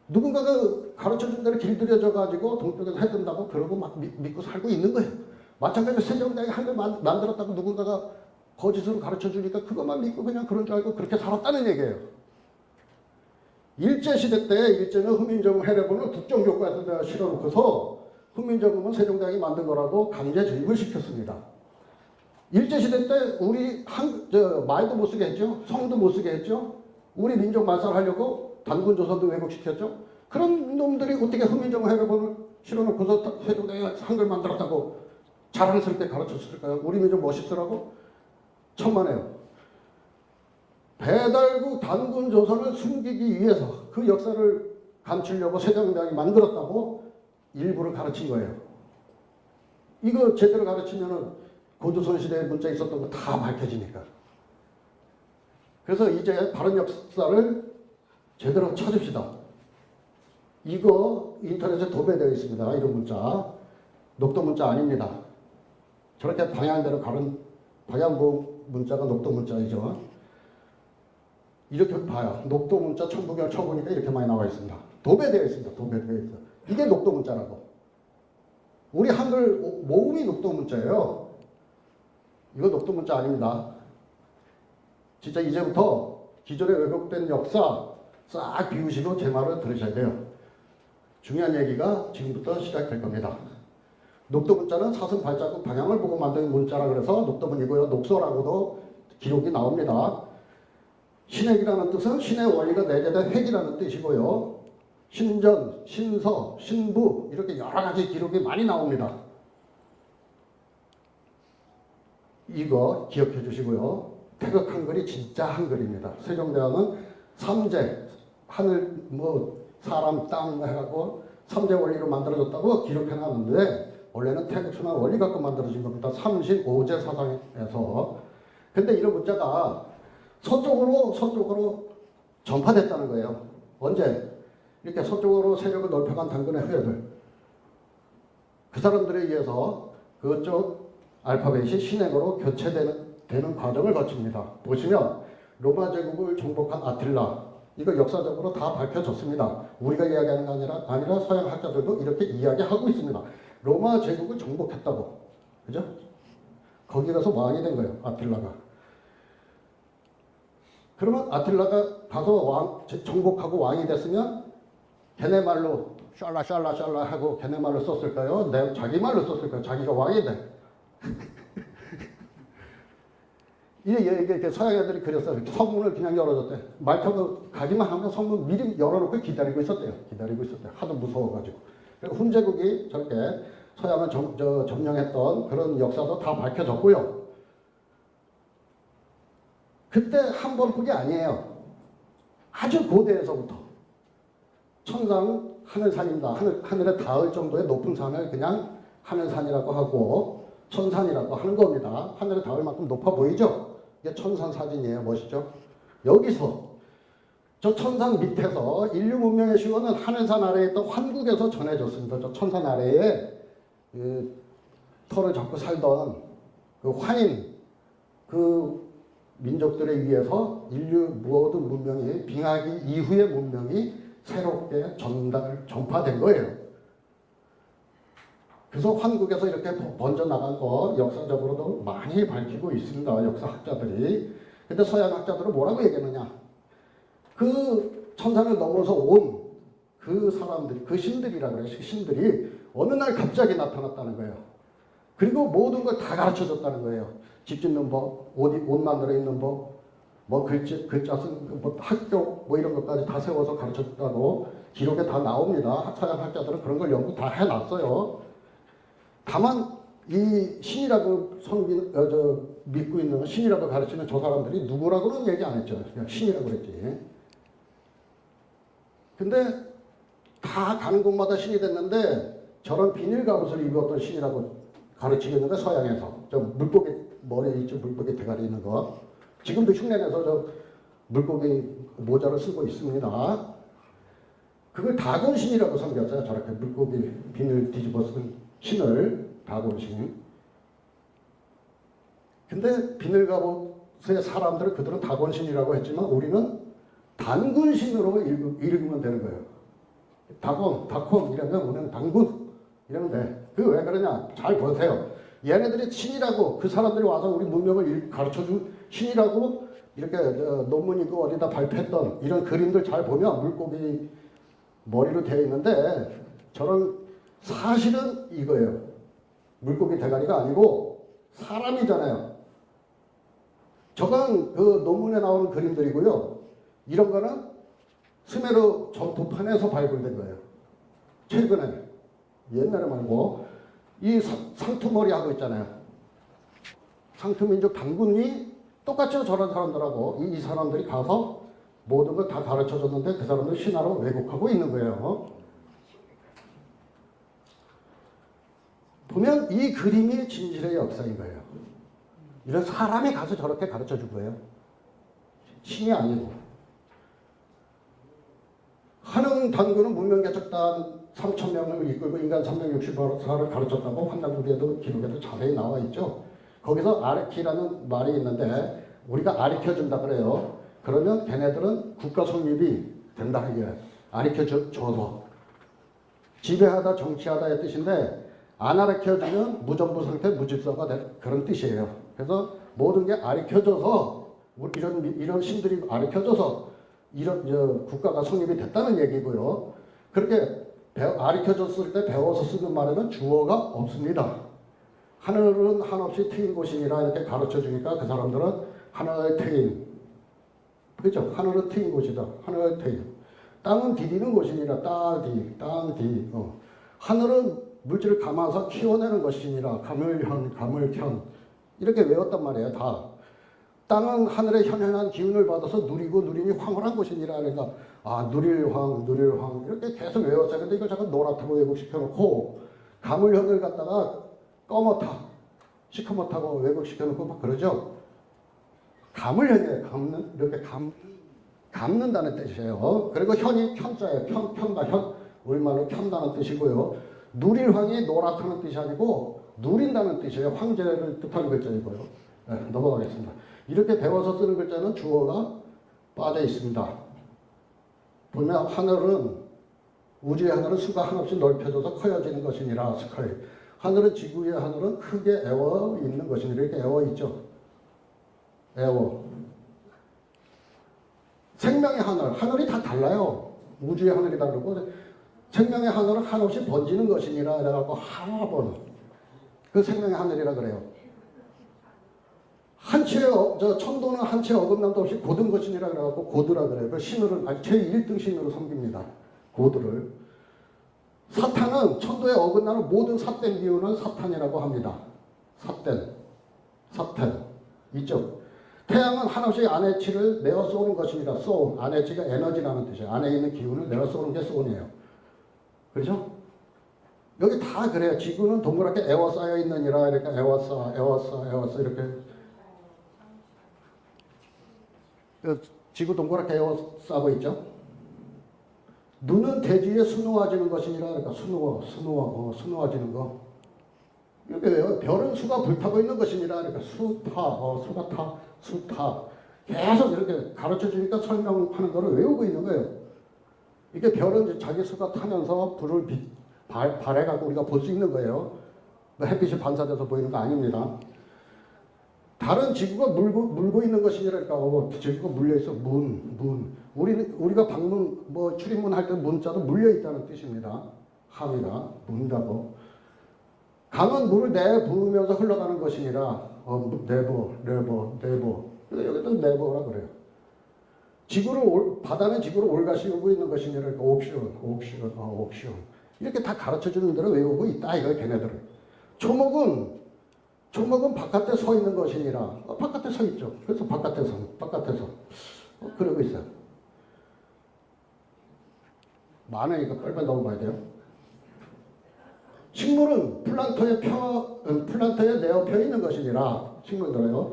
누군가가 가르쳐준 대로 길들여져 가지고 동쪽에서 해 뜬다고 그러고 막 믿고 살고 있는 거예요. 마찬가지로 세종대왕이 한글 만들었다고 누군가가 거짓으로 가르쳐주니까 그것만 믿고 그냥 그런 줄 알고 그렇게 살았다는 얘기예요. 일제시대 때 일제는 훈민정음 해례본을 국정교과에다 실어놓고서 훈민정음은 세종대왕이 만든 거라고 강제 조입을 시켰습니다. 일제시대 때 우리 말도 못 쓰게 했죠. 성도 못 쓰게 했죠. 우리 민족 말살하려고 단군조선도 왜곡시켰죠. 그런 놈들이 어떻게 훈민정음 해례본을 실어놓고서 세종대왕이 한글 만들었다고 자랑스럽게 가르쳤을까요? 우리 민족 멋있으라고? 천만에요. 배달국 단군조선을 숨기기 위해서 그 역사를 감추려고 세종대왕이 만들었다고 일부를 가르친 거예요. 이거 제대로 가르치면은 고조선 시대에 문자 있었던 거 다 밝혀지니까. 그래서 이제 바른 역사를 제대로 찾읍시다. 이거 인터넷에 도배되어 있습니다. 이런 문자. 녹도 문자 아닙니다. 저렇게 방향대로 가는 방향보 문자가 녹도 문자이죠. 이렇게 봐요. 녹도 문자 천부경 쳐보니까 이렇게 많이 나와 있습니다. 도배되어 있습니다. 도배되어 있어요. 이게 녹도 문자라고. 우리 한글 모음이 녹도 문자예요. 이거 녹도 문자 아닙니다. 진짜 이제부터 기존에 왜곡된 역사 싹 비우시고 제 말을 들으셔야 돼요. 중요한 얘기가 지금부터 시작될 겁니다. 녹도 문자는 사슴 발자국 방향을 보고 만든 문자라 그래서 녹도문이고요. 녹소라고도 기록이 나옵니다. 신액이라는 뜻은 신의 원리가 내재된 핵이라는 뜻이고요. 신전, 신서, 신부 이렇게 여러 가지 기록이 많이 나옵니다. 이거 기억해 주시고요. 태극 한글이 진짜 한글입니다. 세종대왕은 삼재, 하늘, 사람, 땅 해갖고 삼재 원리로 만들어졌다고 기록해 놨는데 원래는 태극순환 원리 갖고 만들어진 겁니다. 삼신 오제 사상에서. 근데 이런 문자가 서쪽으로 전파됐다는 거예요. 언제? 이렇게 서쪽으로 세력을 넓혀간 당근의 후예들. 그 사람들에 의해서 그쪽 알파벳이 신액으로 교체되는 과정을 거칩니다. 보시면 로마 제국을 정복한 아틸라, 이거 역사적으로 다 밝혀졌습니다. 우리가 이야기하는 게 아니라 서양 학자들도 이렇게 이야기하고 있습니다. 로마 제국을 정복했다고. 그죠? 거기 가서 왕이 된 거예요. 아틸라가. 그러면 아틸라가 가서 정복하고 왕이 됐으면 걔네 말로 샬라 하고 걔네 말로 썼을까요? 자기 말로 썼을까요? 자기가 왕이 돼. 이게 서양 애들이 그랬어요. 성문을 그냥 열어줬대. 말 타고 가기만 하면 성문 미리 열어놓고 기다리고 있었대요. 하도 무서워가지고. 훈제국이 저렇게 서양을 점령했던 그런 역사도 다 밝혀졌고요. 그때 한 번뿐이 아니에요. 아주 고대에서부터 천상 하늘산입니다. 하늘에 닿을 정도의 높은 산을 그냥 하늘산이라고 하고 천산이라고 하는 겁니다. 하늘에 닿을 만큼 높아 보이죠? 이게 천산 사진이에요. 멋있죠? 여기서 저 천산 밑에서 인류 문명의 시원은 하늘산 아래에 있던 환국에서 전해졌습니다. 저 천산 아래에 그 털을 잡고 살던 그 환인 그 민족들에 의해서 인류 모든 문명이 빙하기 이후의 문명이 새롭게 전파된 거예요. 그래서 한국에서 이렇게 번져나간 거 역사적으로도 많이 밝히고 있습니다. 역사학자들이. 근데 서양학자들은 뭐라고 얘기하느냐. 그 천산을 넘어서 온 그 사람들, 그 신들이라 그래요. 신들이 어느 날 갑자기 나타났다는 거예요. 그리고 모든 걸 다 가르쳐줬다는 거예요. 집 짓는 법, 옷 만들어 입는 법, 뭐 글자 쓰는 뭐 학교 뭐 이런 것까지 다 세워서 가르쳤다고 기록에 다 나옵니다. 서양 학자들은 그런 걸 연구 다 해놨어요. 다만 이 신이라고 믿고 있는 신이라고 가르치는 저 사람들이 누구라고는 얘기 안 했죠. 그냥 신이라고 그랬지. 근데 다 가는 곳마다 신이 됐는데 저런 비닐 갑옷을 입었던 신이라고 가르치겠는 거 서양에서. 저 물고기 머리에 있죠. 물고기 대가리 있는 거. 지금도 흉내내서 저 물고기 모자를 쓰고 있습니다. 그걸 다곤신이라고 섬겼어요. 저렇게 물고기 비늘 뒤집어 쓴 신을 다곤신. 근데 비늘 갑옷의 사람들은 그들은 다곤신이라고 했지만 우리는 단군신으로 읽으면 되는 거예요. 다콘 이러면 우리는 단군 이러면 돼. 그 왜 그러냐? 잘 보세요. 얘네들이 신이라고 그 사람들이 와서 우리 문명을 가르쳐준 신이라고 이렇게 논문 있고 어디다 발표했던 이런 그림들 잘 보면 물고기 머리로 되어 있는데 저런 사실은 이거예요. 물고기 대가리가 아니고 사람이잖아요. 저건 그 논문에 나오는 그림들이고요. 이런 거는 스메르 전투판에서 발굴된 거예요. 최근에. 옛날에 말고 이 상투머리 하고 있잖아요. 상투민족 단군이 똑같이 저런 사람들하고 이 사람들이 가서 모든 걸 다 가르쳐줬는데 그 사람들 신화로 왜곡하고 있는 거예요. 보면 이 그림이 진실의 역사인 거예요. 이런 사람이 가서 저렇게 가르쳐준 거예요. 신이 아니고. 한흥 단군은 문명개척단 3,000명을 이끌고 인간 360사를 가르쳤다고 환단구리에도 기록에도 자세히 나와 있죠. 거기서 아르키라는 말이 있는데 우리가 아리켜준다 그래요. 그러면 걔네들은 국가 성립이 된다 이게 아리켜줘서 지배하다 정치하다의 뜻인데 안 아리켜주면 무정부 상태 무질서가 된 그런 뜻이에요. 그래서 모든 게 아리켜져서 이런 신들이 아리켜져서 이런 국가가 성립이 됐다는 얘기고요. 그렇게 아리켜졌을 때 배워서 쓰는 말에는 주어가 없습니다. 하늘은 한없이 트인 곳이니라 이렇게 가르쳐 주니까 그 사람들은 하늘의 트인, 그렇죠? 하늘은 트인 곳이다. 하늘의 트인. 땅은 디디는 곳이니라 땅디. 하늘은 물질을 감아서 키워내는 것이니라 가물현 이렇게 외웠단 말이에요. 다. 땅은 하늘의 현현한 기운을 받아서 누리고 누리니 황홀한 곳이니라. 그러니까 누릴황 이렇게 계속 외웠어요. 근데 이걸 잠깐 노랗다고 왜곡시켜놓고 가물현을 갖다가 꺼멓다 시커멓다고 왜곡시켜놓고 막 그러죠. 가물현이에요. 이렇게 감는다는 뜻이에요. 그리고 현이 현자예요. 편다 현 우리말로 편다는 뜻이고요. 누릴황이 노랗다는 뜻이 아니고 누린다는 뜻이에요. 황제를 뜻하는 글자이고요. 네, 넘어가겠습니다. 이렇게 배워서 쓰는 글자는 주어가 빠져 있습니다. 보면 우주의 하늘은 수가 한없이 넓혀져서 커져지는 것이니라. 스카이. 하늘은 지구의 하늘은 크게 애워 있는 것이니라. 이렇게 애워 있죠. 애워. 생명의 하늘이 다 달라요. 우주의 하늘이 다르고 생명의 하늘은 한없이 번지는 것이니라. 그래갖고 하나번 그 생명의 하늘이라 그래요. 천도는 한 채 어긋남도 없이 고든 것이니라 그래갖고 고드라 그래요. 그 신으로 제1등 신으로 섬깁니다. 고드를. 사탄은 천도에 어긋나는 모든 삿된 기운을 사탄이라고 합니다. 사탄. 이쪽. 태양은 한없이 안에치를 내어 쏘는 것입니다. 안에치가 에너지라는 뜻이에요. 안에 있는 기운을 내어 쏘는 게 소운이에요. 그렇죠? 여기 다 그래요. 지구는 동그랗게 에워싸여 있느니라. 이렇게 에워싸 이렇게. 지구 동그랗게 에워싸고 있죠. 눈은 대지에 수놓아지는 것이니라. 그러니까 수놓아지는 거. 이렇게 왜요? 별은 수가 불타고 있는 것이니라. 그러니까 수타. 계속 이렇게 가르쳐 주니까 설명하는 거를 외우고 있는 거예요. 이게 별은 자기 수가 타면서 불을 발해가고 우리가 볼 수 있는 거예요. 햇빛이 반사돼서 보이는 거 아닙니다. 다른 지구가 물고 있는 것이니라. 그러니까 지구가 물려있어. 우리가 방문, 출입문 할 때 문자도 물려있다는 뜻입니다. 함이라, 문다고. 강은 물을 내부으면서 흘러가는 것이니라. 내부. 여기도 내부라 그래요. 바다는 지구를 올가시우고 있는 것이니라. 그러니까 옥션. 이렇게 다 가르쳐 주는 대로 외우고 있다. 이거 걔네들은. 조목은 바깥에 서 있는 것이니라. 바깥에 서 있죠. 그래서 바깥에서. 그러고 있어요. 많으니까 빨리 넘어가야 돼요. 식물은 플란터에 내어펴 있는 것이니라. 식물들어요.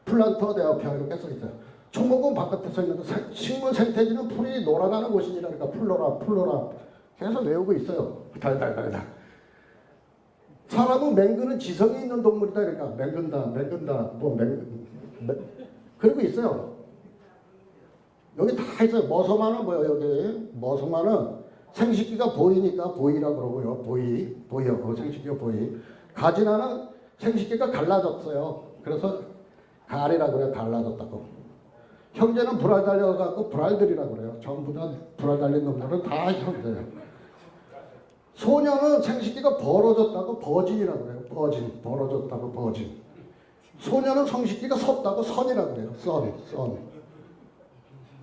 플란터 내어펴 이렇게 써 있어요. 초목은 바깥에 서 있는 것. 식물 생태지는 풀이 놀아나는 곳이니라. 그러니까 플로라. 계속 외우고 있어요. 달달달달. 사람은 맹그는 지성이 있는 동물이다. 그러니까 맹근다. 그러고 있어요. 여기 다 있어요. 머서마는 뭐예요? 여기 머서마는 생식기가 보이니까 보이라 그러고요. 보여. 생식기가 보이. 가지나는 생식기가 갈라졌어요. 그래서 갈이라 그래요. 갈라졌다고. 형제는 불알 달려갖고 불알들이라 그래요. 전부 다 불알 달린 놈들은 다 형제예요. 소녀는 생식기가 벌어졌다고 버진이라 그래요. 벌어졌다고 버진. 소녀는 성식기가 섰다고 선이라 그래요. 선.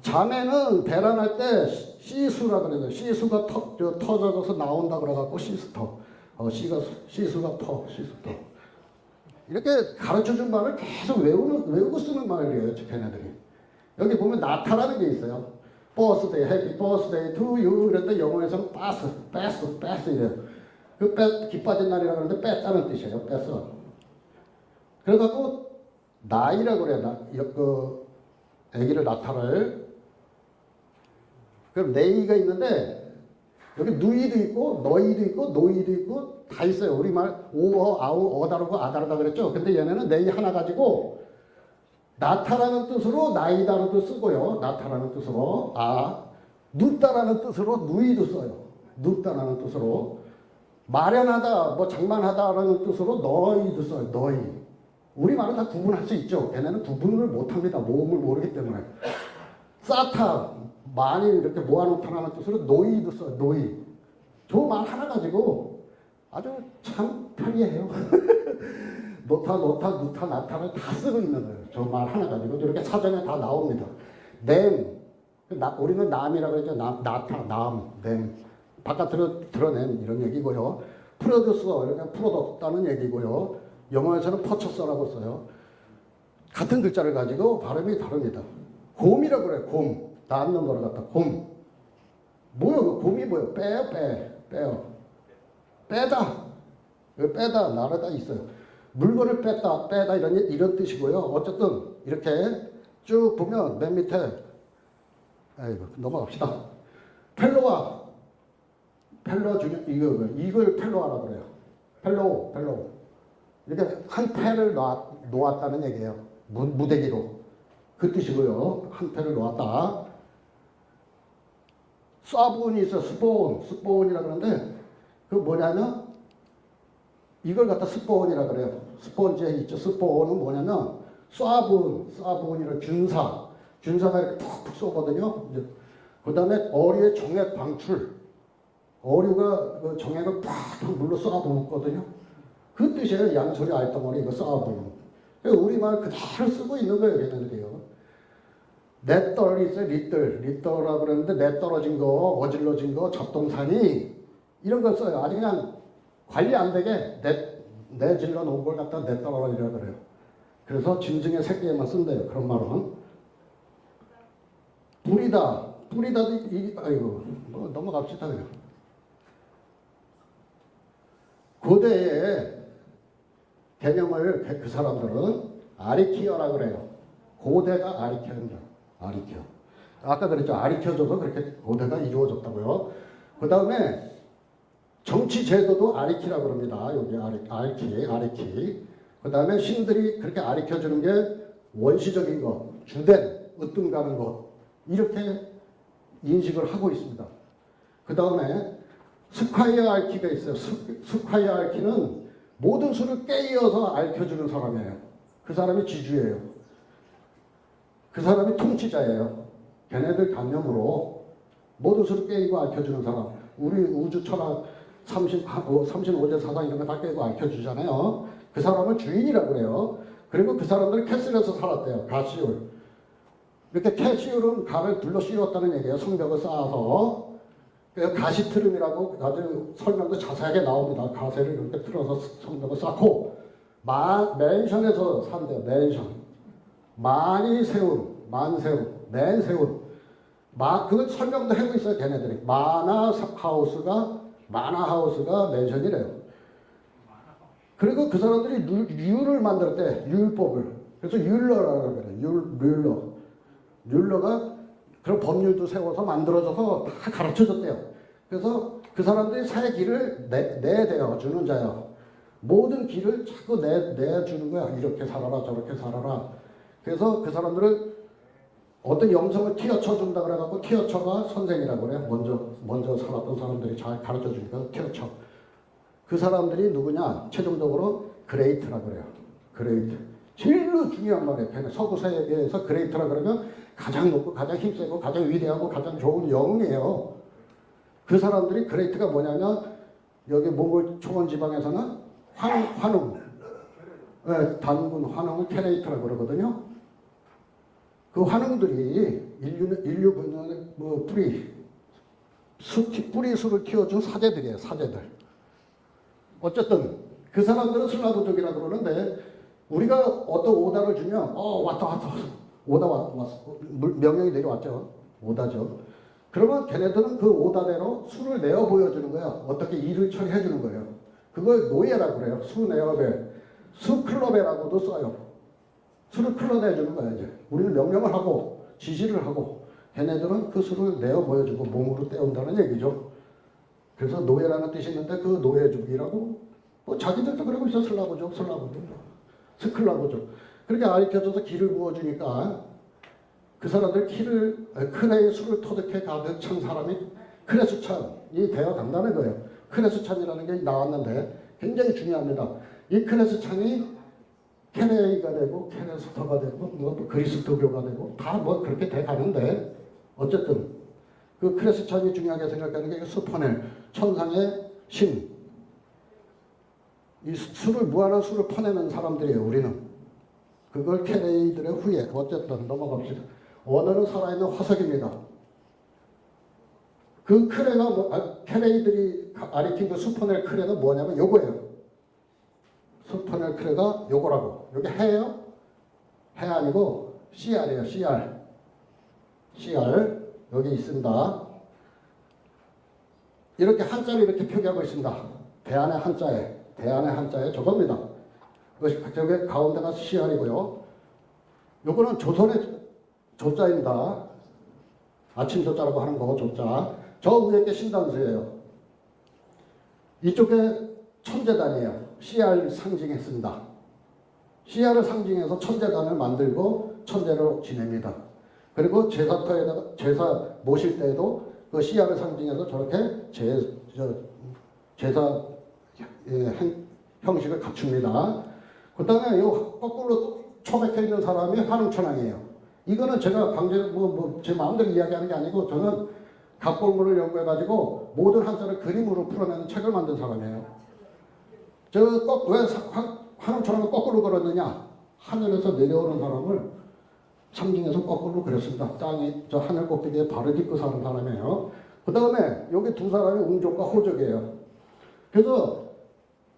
자매는 배란할 때 시수라 그래요. 시수가 터져서 나온다 그래갖고 시스터. 시수가 시스터. 이렇게 가르쳐준 말을 계속 외우고 쓰는 말이에요. 걔네들이. 여기 보면 나타라는 게 있어요. 버스데이, 해피 버스데이 투 유. 이랬는데 영어에서는 패스 이래요. 기빠진 날이라 그러는데 뺐다는 뜻이에요. 뺐어. 그래갖고 나이라고 그래요. 애기를 나타를. 그럼 네이가 있는데 여기 누이도 있고 너희도 있고 노이도 있고 다 있어요. 우리말 오어, 아우, 어다르고 아다르다 그랬죠. 근데 얘네는 네이 하나 가지고 나타라는 뜻으로 나이다는 뜻 쓰고요. 나타라는 뜻으로 눕다라는 뜻으로 누이도 써요. 눕다라는 뜻으로 마련하다, 장만하다라는 뜻으로 너희도 써요. 너희. 우리말은 다 구분할 수 있죠. 걔네는 구분을 못합니다. 모음을 모르기 때문에. 싸타, 많이 이렇게 모아놓다라는 뜻으로 노이도 써요. 노이. 저 말 하나 가지고 아주 참 편리해요. 노타, 누타, 나타를 다 쓰고 있는 거예요. 저 말 하나 가지고 이렇게 사전에 다 나옵니다. 우리는 남이라고 그러죠. 남. 바깥으로 드러낸 이런 얘기고요. 프로듀서, 이렇게 풀어뒀다는 얘기고요. 영어에서는 퍼처서라고 써요. 같은 글자를 가지고 발음이 다릅니다. 곰이라고 그래요. 곰. 낳는 거를 갖다 곰. 뭐요? 곰이 뭐요? 빼요. 빼다, 나르다 있어요. 물건을 빼다 이런 뜻이고요. 어쨌든 이렇게 쭉 보면 맨 밑에 넘어갑시다. 펠로 중에 이걸 펠로하라 그래요. 펠로. 이렇게 한 패를 놓았다는 얘기예요. 무대기로. 그 뜻이고요. 한 패를 놓았다. 쏴분이 있어. 스포온이라 그러는데 그 뭐냐면 이걸 갖다 스포온이라 그래요. 스포온지에 있죠. 스포온은 뭐냐면 쏴분이라 균사가 이렇게 푹푹 쏘거든요. 그 다음에 어류의 정액 방출, 어류가 그 정액을 팍팍 물로 쏴붓거든요. 그 뜻이에요. 양소리 알덩어리 이거 쏴분. 우리말 그대로 쓰고 있는 거예요. 걔네들이요. 넷떨이 있어요. 리떨라 그러는데 내 떨어진 거, 어질러진 거, 잡동사니 이런 걸 써요. 아주 그냥 관리 안 되게 내질러 놓은 걸 갖다 내 떨어지라 그래요. 그래서 짐승의 새끼에만 쓴대요. 그런 말은. 뿌리다도 아이고 뭐 넘어갑시다 그냥. 고대의 개념을 그 사람들은 아리키어라 그래요. 고대가 아리키어입니다. 아리키어. 아까 그랬죠. 아리키어져서 그렇게 고대가 이루어졌다고요. 그 다음에 정치 제도도 아리키라 그럽니다. 여기 아리키. 그 다음에 신들이 그렇게 아리켜주는 게 원시적인 것, 주된, 으뜸 가는 것 이렇게 인식을 하고 있습니다. 그 다음에 스콰이어 알키가 있어요. 스콰이어 알키는 모든 수를 깨이어서 알켜주는 사람이에요. 그 사람이 지주예요. 그 사람이 통치자예요. 걔네들 관념으로 모든 수를 깨이고 알켜주는 사람. 우리 우주 철학 35제 사상 이런 거 다 깨고 알켜주잖아요. 그 사람을 주인이라고 그래요. 그리고 그 사람들이 캐슬에서 살았대요. 가시울. 이렇게 캐시울은 가를 둘러 씌웠다는 얘기예요. 성벽을 쌓아서. 가시트름이라고 아주 설명도 자세하게 나옵니다. 가세를 이렇게 틀어서 성벽을 쌓고 맨션에서 산대요. 맨션. 맨세운. 그걸 설명도 하고 있어요. 걔네들이. 마나하우스가 맨션이래요. 그리고 그 사람들이 율을 만들었대. 율법을. 그래서 율러라고 그래요. 율러가 그런 법률도 세워서 만들어져서 다 가르쳐줬대요. 그래서 그 사람들이 새 길을 내대요. 주는 자요. 모든 길을 자꾸 내주는 거야. 이렇게 살아라 저렇게 살아라. 그래서 그 사람들을 어떤 영성을 튀어쳐준다 그래갖고 튀어쳐가 선생이라고 그래요. 먼저 살았던 사람들이 잘 가르쳐주니까 튀어쳐. 그 사람들이 누구냐? 최종적으로 그레이트라고 그래요. 그레이트. 제일로 중요한 말이에요. 걔네 서구 세계에서 그레이트라 그러면 가장 높고 가장 힘세고 가장 위대하고 가장 좋은 영이에요. 그 사람들이 그레이트가 뭐냐면 여기 몽골 초원 지방에서는 환웅, 네, 단군 환웅을 캐레이트라고 그러거든요. 그 환웅들이 인류군의 뭐 뿌리수를 키워준 사제들이에요. 사제들. 어쨌든 그 사람들은 슬라브족이라 그러는데 우리가 어떤 오다를 주면 왔다 오다 왔어. 명령이 내려왔죠. 오다죠. 그러면 걔네들은 그 오다대로 수를 내어 보여주는 거야. 어떻게 일을 처리해 주는 거예요. 그걸 노예라고 그래요. 수 내어배. 수 클럽이라고도 써요. 수를 클럽해 주는 거야. 이제 우리는 명령을 하고 지시를 하고 걔네들은 그 수를 내어 보여주고 몸으로 떼온다는 얘기죠. 그래서 노예라는 뜻이 있는데 그 노예족이라고 뭐 자기들도 그러고 있어. 슬라브족. 스클라브족. 그렇게 가르쳐줘서 기를 부어주니까 그 사람들 크레의 수를 터득해 가득 찬 사람이 크레수찬이 되어 간다는 거예요. 크레수찬이라는 게 나왔는데 굉장히 중요합니다. 이 크레수찬이 케레이가 되고 케레스터가 되고 뭐 그리스도교가 되고 다 뭐 그렇게 돼 가는데 어쨌든 그 크레수찬이 중요하게 생각하는 게 수퍼넬 천상의 신. 이 무한한 수를 퍼내는 사람들이에요. 우리는 그걸 케레이들의 후예. 어쨌든 넘어갑시다. 언어는 살아있는 화석입니다. 그 케레이들이 가리킨 그 수퍼넬 크레가 뭐냐면 요거예요. 수퍼넬 크레가 요거라고. 여기 해예요? 해 아니고 CR이에요. CR 여기 있습니다. 이렇게 한자를 이렇게 표기하고 있습니다. 대안의 한자에 저겁니다. 저게 가운데가 CR이고요. 요거는 조선의 조자입니다. 아침 조자라고 하는 거 조자. 저 위에 게 신단수예요. 이쪽에 천재단이에요. CR 상징했습니다. CR을 상징해서 천재단을 만들고 천재로 지냅니다. 그리고 제사 모실 때에도 그 씨알을 상징해서 저렇게 제사 형식을 갖춥니다. 그 다음에 요 거꾸로 초백해 있는 사람이 환웅천왕이에요. 이거는 제가 제 마음대로 이야기하는 게 아니고 저는 각골문을 연구해가지고 모든 한자를 그림으로 풀어내는 책을 만든 사람이에요. 왜 환웅천왕을 거꾸로 걸었느냐? 하늘에서 내려오는 사람을 상징해서 거꾸로 그렸습니다. 땅이 저 하늘 꼭대기에 발을 딛고 사는 사람이에요. 그 다음에 여기 두 사람이 웅족과 호족이에요. 그래서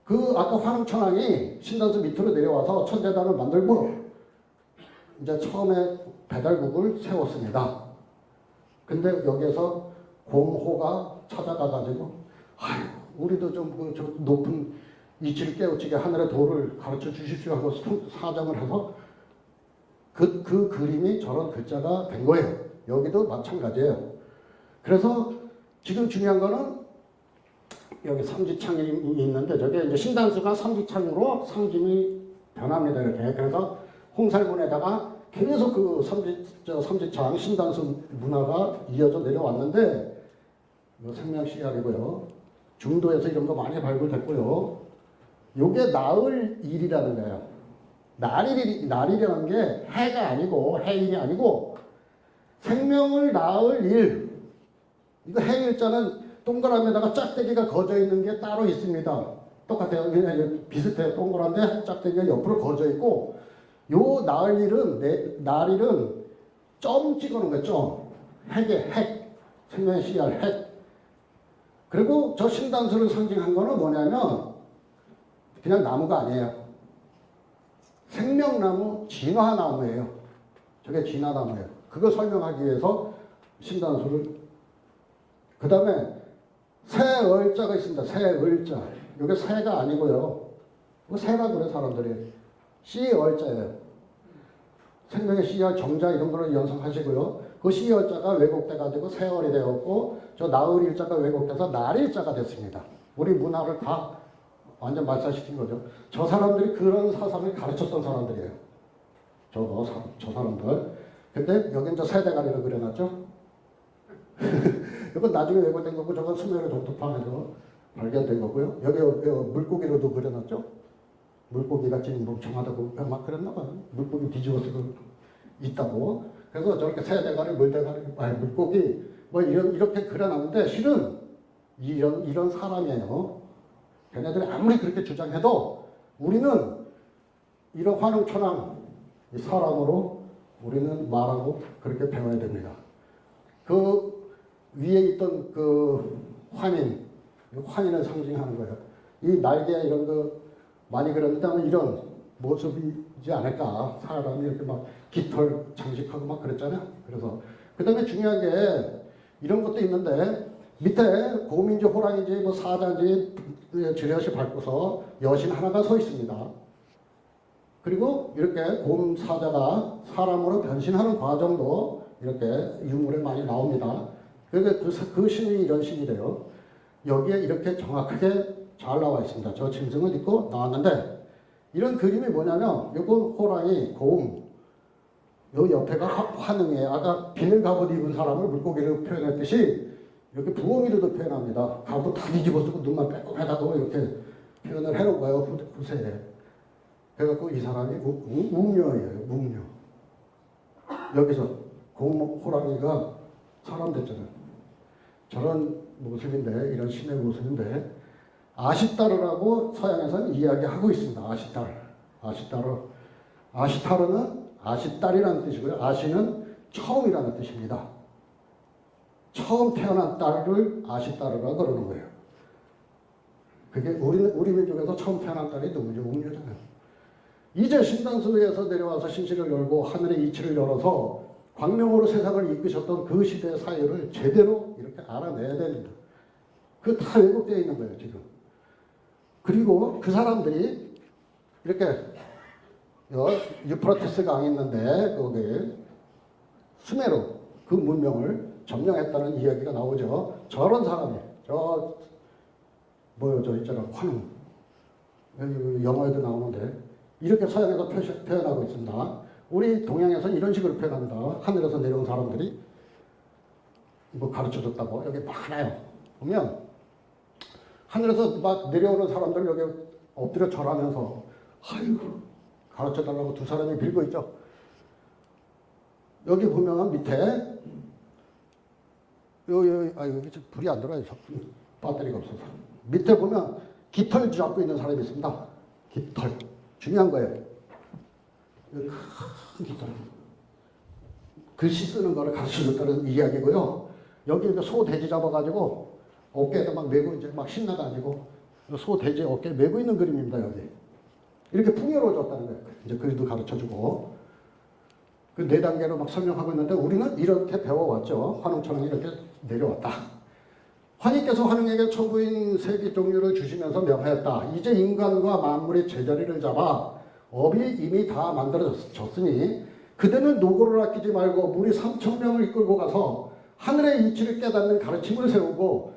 그 아까 환웅천왕이 신단수 밑으로 내려와서 천재단을 만들고 이제 처음에 배달국을 세웠습니다. 근데 여기에서 공호가 찾아가가지고 우리도 좀 저 높은 이치를 깨우치게 하늘의 도를 가르쳐 주십시오 하고 사정을 해서 그 그림이 저런 글자가 된 거예요. 여기도 마찬가지예요. 그래서 지금 중요한 거는 여기 삼지창이 있는데 저게 이제 신단수가 삼지창으로 상징이 변합니다. 이렇게. 그래서 홍살문에다가 계속 그 삼지창 신단수 문화가 이어져 내려왔는데 생명 씨알이고요. 중도에서 이런 거 많이 발굴됐고요. 요게 나을 일이라는 거예요. 날일이라는 게 해가 아니고 해일이 아니고 생명을 낳을 일. 이거 해일자는 동그라미에다가 짝대기가 거져 있는 게 따로 있습니다. 똑같아요. 그냥 비슷해요. 동그란데 짝대기가 옆으로 거져 있고 요 날일은 점 찍어놓은 거죠. 핵. 생명의 씨알 핵. 그리고 저 신단수를 상징한 거는 뭐냐면 그냥 나무가 아니에요. 생명나무, 진화나무예요. 저게 진화나무예요. 그거 설명하기 위해서 신단수를. 그 다음에 새얼자가 있습니다. 새얼자. 이게 새가 아니고요. 새라 그래 사람들이. 씨얼자예요. 생명의 씨알 정자 이런 거를 연상하시고요. 그 씨얼자가 왜곡돼가지고 새얼이 되었고 저 나을일자가 왜곡돼서 날일자가 됐습니다. 우리 문화를 다 완전 말살시킨 거죠. 저 사람들이 그런 사상을 가르쳤던 사람들이에요. 저 사람들. 근데 여긴 저 새대가리를 그려놨죠. 이건 나중에 왜곡된 거고 저건 수메르 독토판에서 발견된 거고요. 여기 물고기로도 그려놨죠. 물고기 같이 멍청하다고 막 그랬나 봐요. 물고기 뒤집어서 있다고. 그래서 저렇게 새대가리, 물고기 뭐 이렇게 그려놨는데 실은 이런 사람이에요. 걔네들이 아무리 그렇게 주장해도 우리는 이런 환웅천왕 사람으로 우리는 말하고 그렇게 배워야 됩니다. 그 위에 있던 그 환인을 상징하는 거예요. 이 날개 이런 거 많이 그렸는데 이런 모습이지 않을까. 사람이 이렇게 막 깃털 장식하고 막 그랬잖아요. 그래서 그 다음에 중요한 게 이런 것도 있는데 밑에 곰인지 호랑인지 뭐 사자인지 지뢰시 밟고서 여신 하나가 서 있습니다. 그리고 이렇게 곰 사자가 사람으로 변신하는 과정도 이렇게 유물에 많이 나옵니다. 그 신이 이런 신이래요. 여기에 이렇게 정확하게 잘 나와 있습니다. 저 짐승을 입고 나왔는데 이런 그림이 뭐냐면 요거 호랑이, 곰, 요 옆에가 환웅이에요. 아까 비늘 갑옷 입은 사람을 물고기로 표현했듯이 이렇게 부엉이로도 표현합니다. 갑옷 다 뒤집어 쓰고 눈만 빼꼼하다고 이렇게 표현을 해놓은 거예요. 후세에. 그래갖고 이 사람이 웅녀예요. 웅녀. 여기서 곰, 호랑이가 사람 됐잖아요. 저런 모습인데 이런 신의 모습인데 아시타르라고 서양에서는 이야기하고 있습니다. 아시타르는 아시딸이라는 뜻이고요. 아시는 처음이라는 뜻입니다. 처음 태어난 딸을 아시따르라고 그러는 거예요. 그게 우리 민족에서 처음 태어난 딸이 누구죠? 웅녀잖아요. 이제 신단수에서 내려와서 신실을 열고 하늘의 이치를 열어서 광명으로 세상을 이끄셨던 그 시대의 사유를 제대로 이렇게 알아내야 됩니다. 그거 다 왜곡되어 있는 거예요, 지금. 그리고 그 사람들이 이렇게 유프라테스 강이 있는데 거기 수메르 그 문명을 점령했다는 이야기가 나오죠. 저런 사람이 저 있잖아 환웅 영어에도 나오는데 이렇게 서양에서 표현하고 있습니다. 우리 동양에서 이런 식으로 표현합니다. 하늘에서 내려온 사람들이 뭐 가르쳐줬다고 여기 많아요. 보면 하늘에서 막 내려오는 사람들 여기 엎드려 절하면서 아이고 가르쳐달라고 두 사람이 빌고 있죠. 여기 보면 밑에 여기 불이 안 들어요. 배터리가 없어서. 밑에 보면 깃털 잡고 있는 사람이 있습니다. 깃털. 중요한 거예요. 큰 깃털. 글씨 쓰는 거를 가르쳐줬다는 이야기고요. 여기 소 돼지 잡아가지고 어깨에다 막 메고 이제 막 신나가지고 소 돼지 어깨에 메고 있는 그림입니다. 여기. 이렇게 풍요로워졌다는 거예요. 이제 그림도 가르쳐주고. 그 4단계로 막 설명하고 있는데 우리는 이렇게 배워왔죠. 환웅천왕이 이렇게 내려왔다. 환희께서 환웅에게 초부인 세기 종류를 주시면서 명하였다. 이제 인간과 만물의 제자리를 잡아 업이 이미 다 만들어졌으니 그대는 노고를 아끼지 말고 무리 3,000명을 이끌고 가서 하늘의 이치를 깨닫는 가르침을 세우고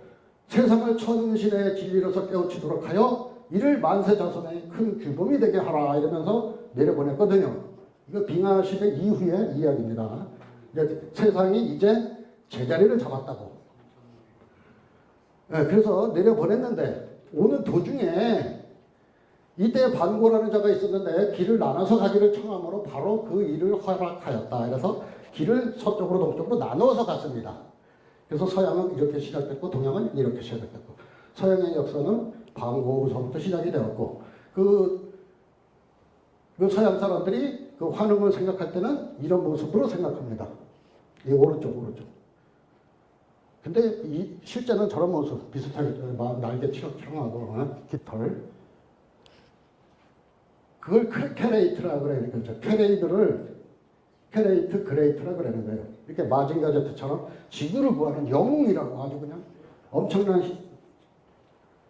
세상을 천신의 진리로서 깨우치도록 하여 이를 만세 자손의 큰 규범이 되게 하라 이러면서 내려보냈거든요. 이거 빙하 시대 이후의 이야기입니다. 세상이 이제 제자리를 잡았다고. 네, 그래서 내려보냈는데 오는 도중에 이때 반고라는 자가 있었는데 길을 나눠서 가기를 청함으로 바로 그 일을 허락하였다. 그래서 길을 서쪽으로 동쪽으로 나누어서 갔습니다. 그래서 서양은 이렇게 시작됐고 동양은 이렇게 시작됐고 서양의 역사는 반고부서부터 시작이 되었고 그 서양 사람들이 그 환웅을 생각할 때는 이런 모습으로 생각합니다. 이 오른쪽. 근데 실제는 저런 모습 비슷하게 날개 치렁치렁하고 깃털. 그걸 캐레이트라고 그래요. 그렇죠. 캐레이트 그레이트라고 그러는 거예요. 이렇게 마징가 제트처럼 지구를 구하는 영웅이라고 아주 그냥 엄청난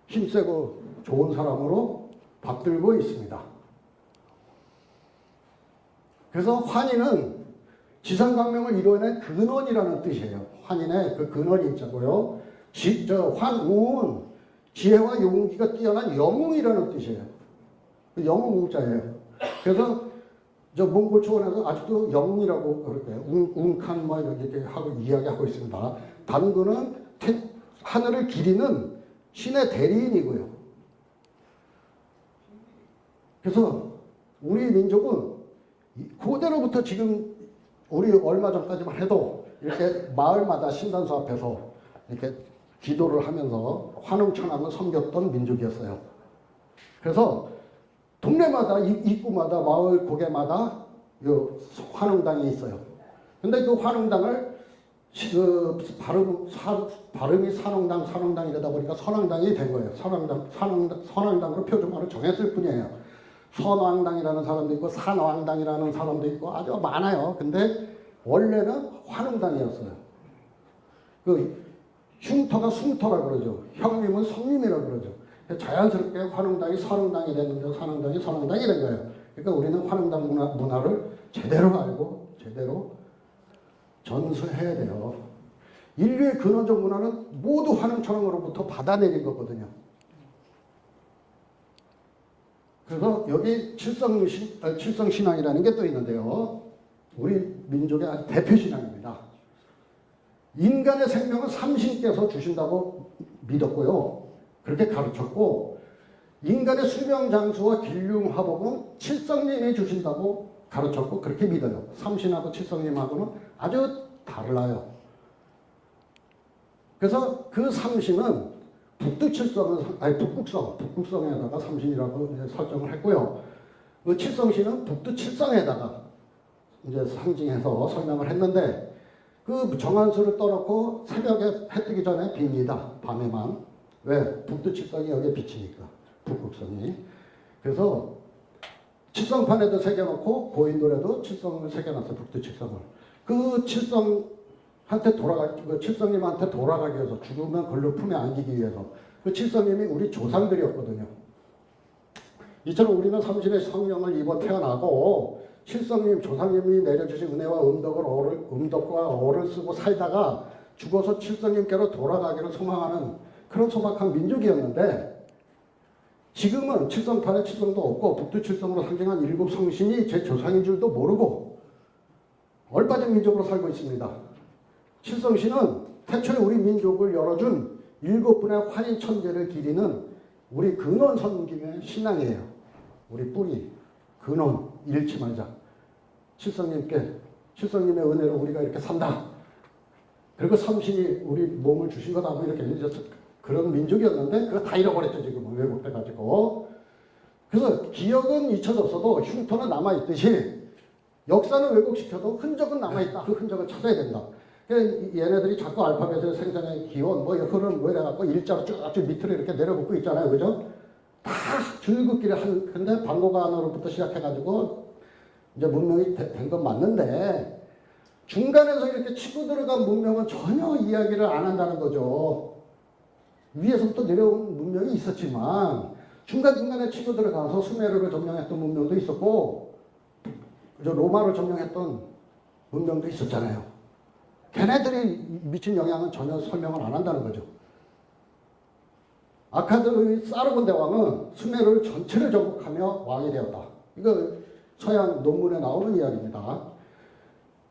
힘세고 좋은 사람으로 받들고 있습니다. 그래서 환희는 지상강명을 이루어낸 근원이라는 뜻이에요. 환인의 그 근원이 있자고요. 환웅은 지혜와 용기가 뛰어난 영웅이라는 뜻이에요. 그 영웅자예요. 그래서 몽골 초원에서 아직도 영웅이라고 그럴까요? 웅칸 뭐 이렇게 하고 이야기하고 있습니다. 단군은 하늘을 기리는 신의 대리인이고요. 그래서 우리 민족은 그대로부터 지금 우리 얼마 전까지만 해도 이렇게 마을마다 신단소 앞에서 이렇게 기도를 하면서 환웅천왕을 섬겼던 민족이었어요. 그래서 동네마다 입구마다 마을 고개마다 환웅당이 있어요. 근데 그 환웅당을 발음이 산웅당이라다 보니까 선왕당이 된 거예요. 선왕당으로 표준말을 정했을 뿐이에요. 선왕당이라는 사람도 있고 산왕당이라는 사람도 있고 아주 많아요. 근데 원래는 환웅당이었어요. 그 흉터가 숭터라고 그러죠. 형님은 성님이라고 그러죠. 자연스럽게 환웅당이 선웅당이 됐는데 산웅당이 선왕당이 된 거예요. 그러니까 우리는 환웅당 문화를 제대로 알고 제대로 전수해야 돼요. 인류의 근원적 문화는 모두 환웅천왕으로부터 받아내린 거거든요. 그래서 여기 칠성신앙이라는 게 또 있는데요. 우리 민족의 아주 대표신앙입니다. 인간의 생명은 삼신께서 주신다고 믿었고요. 그렇게 가르쳤고 인간의 수명장수와 길흉화복은 칠성님이 주신다고 가르쳤고 그렇게 믿어요. 삼신하고 칠성님하고는 아주 달라요. 그래서 그 삼신은 북극성에다가 삼신이라고 이제 설정을 했고요. 그 칠성신은 북두칠성에다가 이제 상징해서 설명을 했는데 그 정한수를 떠놓고 새벽에 해 뜨기 전에 빕니다. 밤에만. 왜? 북두칠성이 여기에 비치니까. 북극성이. 그래서 칠성판에도 새겨놓고 고인돌에도 칠성을 새겨놨어요. 북두칠성을. 그 칠성님한테 돌아가기 위해서 죽으면 그걸로 품에 안기기 위해서 그 칠성님이 우리 조상들이었거든요. 이처럼 우리는 삼신의 성령을 입어 태어나고 칠성님 조상님이 내려주신 은혜와 음덕과 어를 쓰고 살다가 죽어서 칠성님께로 돌아가기를 소망하는 그런 소박한 민족이었는데 지금은 칠성판에 칠성도 없고 북두칠성으로 상징한 7 성신이 제 조상인 줄도 모르고 얼빠진 민족으로 살고 있습니다. 칠성신은 태초에 우리 민족을 열어준 7분의 환인 천재를 기리는 우리 근원 섬김의 신앙이에요. 우리 뿌리, 근원, 잃지 말자. 칠성님의 은혜로 우리가 이렇게 산다. 그리고 삼신이 우리 몸을 주신 거다. 뭐 이렇게 그런 민족이었는데 그거 다 잃어버렸죠. 지금은 왜곡돼가지고. 그래서 기억은 잊혀졌어도 흉터는 남아있듯이 역사는 왜곡시켜도 흔적은 남아있다. 그 흔적을 찾아야 된다. 얘네들이 자꾸 알파벳의 생산의 기원, 뭐 흐름, 뭐 이래갖고 일자로 쭉쭉 밑으로 이렇게 내려붙고 있잖아요. 그죠? 다 줄긋기를 근데 방고간으로부터 시작해가지고 이제 문명이 된 건 맞는데 중간에서 이렇게 치고 들어간 문명은 전혀 이야기를 안 한다는 거죠. 위에서부터 내려온 문명이 있었지만 중간중간에 치고 들어가서 수메르를 점령했던 문명도 있었고 로마를 점령했던 문명도 있었잖아요. 걔네들이 미친 영향은 전혀 설명을 안 한다는 거죠. 아카드의 사르곤 대왕은 수메르를 전체를 정복하며 왕이 되었다. 이거 서양 논문에 나오는 이야기입니다.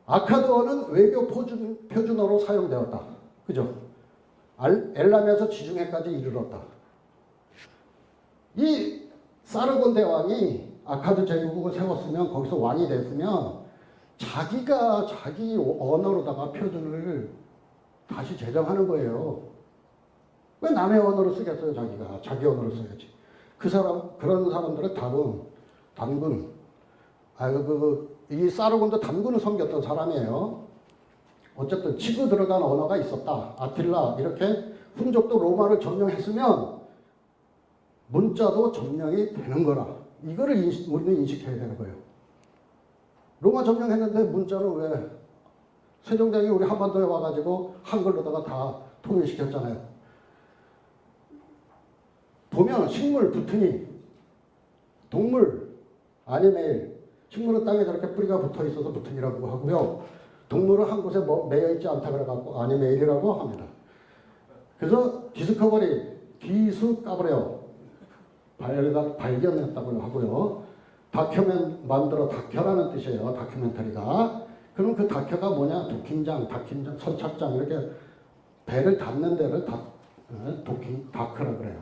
아카드어는 외교 표준어로 사용되었다. 그죠? 엘람에서 지중해까지 이르렀다. 이 사르곤 대왕이 아카드 제국을 세웠으면 거기서 왕이 됐으면 자기가 자기 언어로다가 표준을 다시 제정하는 거예요. 왜 남의 언어로 쓰겠어요? 자기가 자기 언어로 써야지. 그런 사람들은 단군. 이 사르곤도 단군을 섬겼던 사람이에요. 어쨌든 치고 들어간 언어가 있었다. 아틸라 이렇게 훈족도 로마를 점령했으면 문자도 점령이 되는 거라. 이거를 우리는 인식해야 되는 거예요. 로마 점령했는데 문자는 왜 세종대왕이 우리 한반도에 와가지고 한글로다가 다 통일시켰잖아요. 보면 식물 붙으니 동물 아니메일 식물은 땅에 저렇게 뿌리가 붙어 있어서 붙으니라고 하고요. 동물은 한 곳에 매여 있지 않다 그래갖고 아니메일이라고 합니다. 그래서 디스커버리 기수까버려 발견했다고 하고요. 다큐멘 만들어 다큐라는 뜻이에요. 다큐멘터리가. 그럼 그 다큐가 뭐냐? 다킴장, 선착장 이렇게 배를 닫는 데를 다크라 그래요.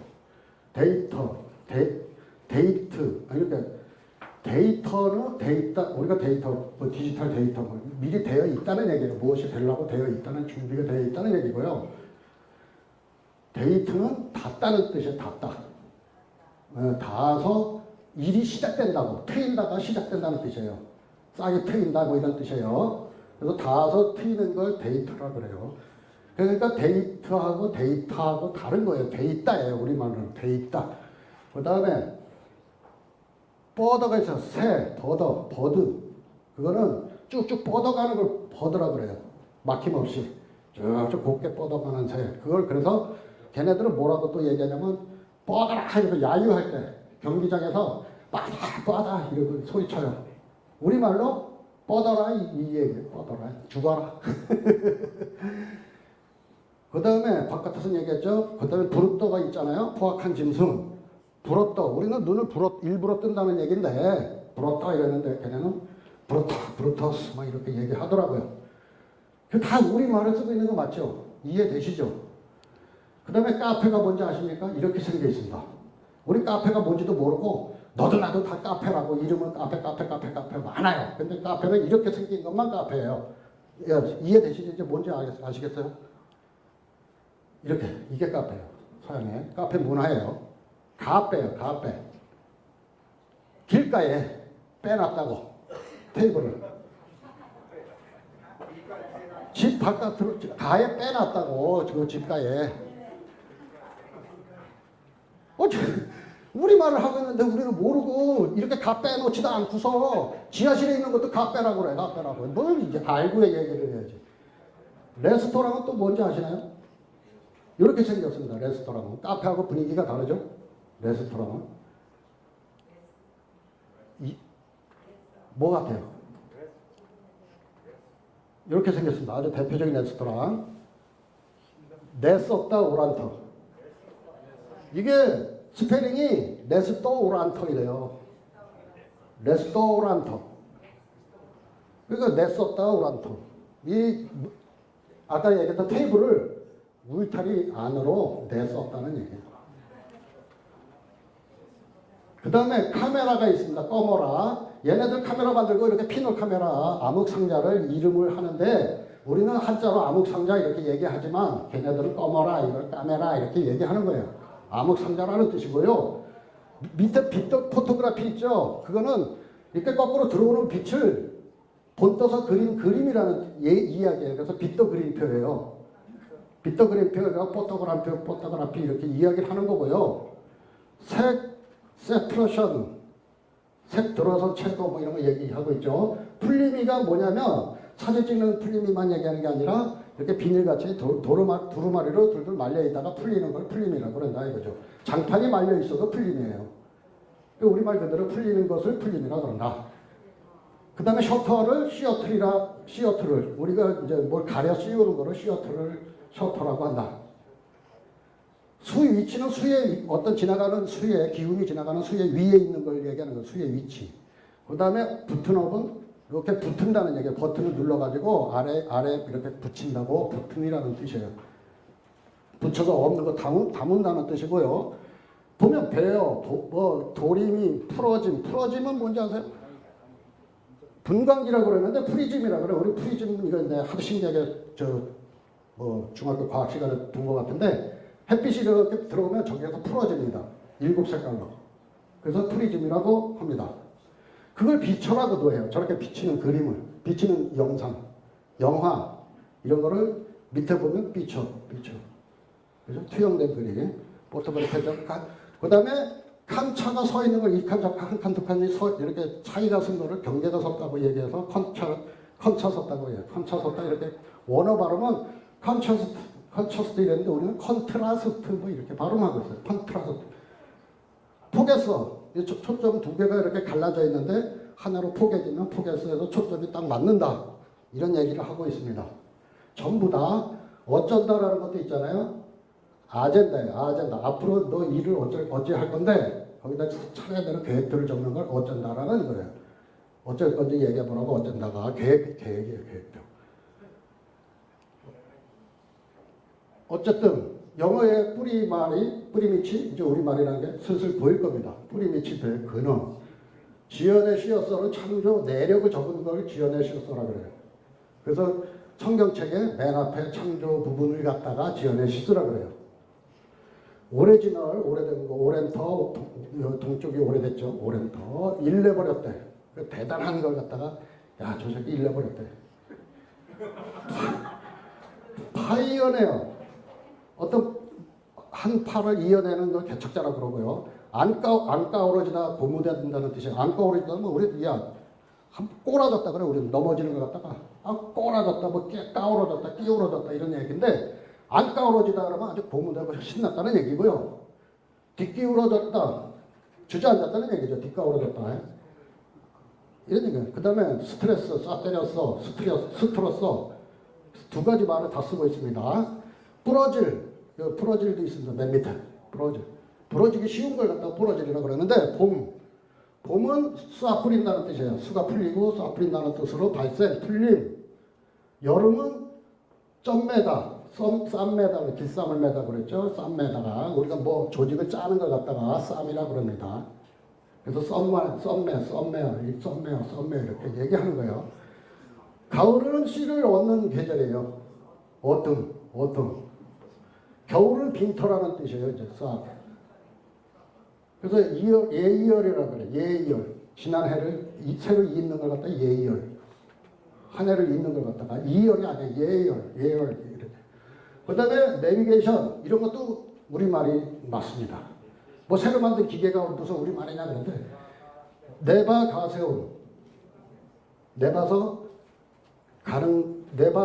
데이트 이렇게 데이터는 우리가 데이터, 디지털 데이터 미리 되어 있다는 얘기예요. 무엇이 되려고 되어 있다는 준비가 되어 있다는 얘기고요. 데이트는 닫다는 뜻이에요. 닫다. 닿아서 일이 시작된다고, 트인다가 시작된다는 뜻이에요. 싹이 트인다 뭐 이런 뜻이에요. 그래서 닿아서 트이는 걸 데이터라 그래요. 그러니까 데이트하고 데이터하고 다른 거예요. 데이터예요. 우리말로는 데이터. 그 다음에 뻗어가 있어요. 새, 버드. 그거는 쭉쭉 뻗어가는 걸 버드라 그래요. 막힘없이 쭉쭉 곱게 뻗어가는 새. 그걸 그래서 걔네들은 뭐라고 또 얘기하냐면 뻗어라 이러고 야유할 때 경기장에서 뻗어 이러고 소리쳐요. 우리말로 뻗어라 이 얘기예요. 뻗어라 죽어라. 그 다음에 바깥에서 얘기했죠. 그 다음에 부르떠가 있잖아요. 포악한 짐승. 불었다. 우리는 눈을 일부러 뜬다는 얘기인데 불었다 이랬는데 걔네는 브루터스 막 이렇게 얘기하더라고요. 그 다 우리말을 쓰고 있는 거 맞죠? 이해되시죠? 그 다음에 카페가 뭔지 아십니까? 이렇게 생겨 있습니다. 우리 카페가 뭔지도 모르고 너도 나도 다 카페라고 이름은 카페 많아요. 근데 카페는 이렇게 생긴 것만 카페예요. 이해되시죠? 이제 뭔지 아시겠어요? 이게 카페예요. 서양의 카페 문화예요. 가빼요, 가빼. 길가에 빼놨다고, 테이블을. 집 바깥으로, 가에 빼놨다고, 저 집가에. 우리말을 하고 있는데 우리는 모르고, 이렇게 가 빼놓지도 않고서, 지하실에 있는 것도 가 빼라고 그래, 가 빼라고. 뭘 이제 알고 얘기를 해야지. 레스토랑은 또 뭔지 아시나요? 이렇게 생겼습니다, 레스토랑은. 카페하고 분위기가 다르죠? 레스토랑은 뭐 같아요? 이렇게 생겼습니다. 아주 대표적인 레스토랑. 네소타 오란터. 이게 스페링이 네스토 오란터이래요. 네스토 오란터. 그러니까 네소타 오란터. 이 아까 얘기했던 테이블을 울타리 안으로 내썼다는 얘기예요. 그 다음에 카메라가 있습니다. 꺼머라. 얘네들 카메라 만들고 이렇게 피놀 카메라 암흑 상자를 이름을 하는데 우리는 한자로 암흑 상자 이렇게 얘기하지만 걔네들은 꺼머라 이걸 카메라 이렇게 얘기하는 거예요. 암흑 상자라는 뜻이고요. 밑에 빛도 포토그래피 있죠. 그거는 이렇게 거꾸로 들어오는 빛을 본떠서 그린 그림이라는 이야기예요. 그래서 빛도 그림표예요. 빛도 그림표가 포토그래피 이렇게 이야기를 하는 거고요. 색, 세트러션, 색 들어서 채도 뭐 이런 거 얘기하고 있죠. 풀리미가 뭐냐면 사진 찍는 풀리미만 얘기하는 게 아니라 이렇게 비닐같이 두루마리로 둘둘 말려 있다가 풀리는 걸 풀림이라고 그런다 이거죠. 장판이 말려 있어도 풀림이에요. 우리말 그대로 풀리는 것을 풀림이라 그런다. 그 다음에 시어트를 우리가 이제 뭘 가려 씌우는 거를 셔터라고 한다. 수 위치는 수의 어떤 지나가는 수의 기운이 지나가는 수의 위에 있는 걸 얘기하는 거 수의 위치. 그 다음에 버튼업은 이렇게 붙은다는 얘기예요. 버튼을 눌러가지고 아래 이렇게 붙인다고 버튼이라는 뜻이에요. 붙여서 없는 거 담은다는 뜻이고요. 보면 배어, 도림이, 풀어짐은 뭔지 아세요? 분광기라고 그러는데 프리즘이라고 그래요. 우리 프리즘 이거 이제 하도 신기하게 중학교 과학 시간에 본 것 같은데 햇빛이 이렇게 들어오면 저기에서 풀어집니다. 7색깔로. 그래서 프리즘이라고 합니다. 그걸 비춰라고도 해요. 저렇게 비치는 그림을, 비치는 영상, 영화 이런 거를 밑에 보면 비춰. 그래서 투영된 그림, 포토그래피죠. 그 다음에 칸차가 서 있는 걸 이 칸, 한 칸, 두 칸이 이렇게 차이가 쓴 거를 경계가 섰다고 얘기해서 컨차 섰다고 해요. 컨차 섰다 이렇게 원어 발음은 컨처스트 이랬는데 우리는 컨트라스트 뭐 이렇게 발음하고 있어요. 컨트라스트. 포개서 초점 두 개가 이렇게 갈라져 있는데 하나로 포개지면 포개서에서 초점이 딱 맞는다. 이런 얘기를 하고 있습니다. 전부 다 어쩐다라는 것도 있잖아요. 아젠다예요. 아젠다. 앞으로 너 일을 어찌 할 건데 거기다 차례 대로 계획들을 적는 걸 어쩐다라는 거예요. 어쩔 건지 얘기해보라고 어쩐다가 계획이에요. 계획표. 어쨌든 영어의 뿌리밑이 이제 우리말이라는 게 슬슬 보일 겁니다. 뿌리밑이 될 근원. 지연의 시어서는 창조 내력을 적은 걸 지연의 시어서라 그래요. 그래서 성경책에 맨 앞에 창조 부분을 갖다가 지연의 시스라 그래요. 오리지널 오래된 거 오렌터 동쪽이 오래됐죠. 오렌터 일내버렸대. 대단한 걸 갖다가 야 저 새끼 일내버렸대. 파이어네요. 어떤 한 팔을 이어내는 걸 개척자라고 그러고요. 안 까오러지다 고무된다는 뜻이에요. 안 까오러지다면 우리 꼬라졌다 그래. 우리는 넘어지는 걸 갖다가 꼬라졌다 까오러졌다 끼우러졌다 이런 얘기인데 안 까오러지다 그러면 아주 고무되고 신났다는 얘기고요. 뒷기울어졌다 주저앉았다는 얘기죠. 뒷까오러졌다 이런 얘기예요. 그 다음에 스트레스 싹 때렸어 스트레스 두 가지 말을 다 쓰고 있습니다. 부러질도 있습니다. 맨 밑에 부러지기 쉬운 걸 갖다가 부러질이라고 그러는데 봄은 쏴 뿌린다는 뜻이에요. 수가 풀리고 쏴 뿌린다는 뜻으로 발생, 풀림. 여름은 썸매다, 쌈매다, 길쌈을 매다 그랬죠. 쌈매다가 우리가 뭐 조직을 짜는 걸 갖다가 쌈이라 그럽니다. 그래서 썸매 이렇게 얘기하는 거예요. 가을은 씨를 얻는 계절이에요. 어떤 겨울은 빈터라는 뜻이에요. 이제 싹. 그래서 예이열이라고 그래. 예이열. 지난 해를 새로 잇는 걸 갖다가 예이열. 한 해를 잇는 걸 갖다가 이열이 아니야. 예열. 그 다음에 내비게이션 이런 것도 우리말이 맞습니다. 뭐 새로 만든 기계가 무슨 우리말이냐 그런데 내봐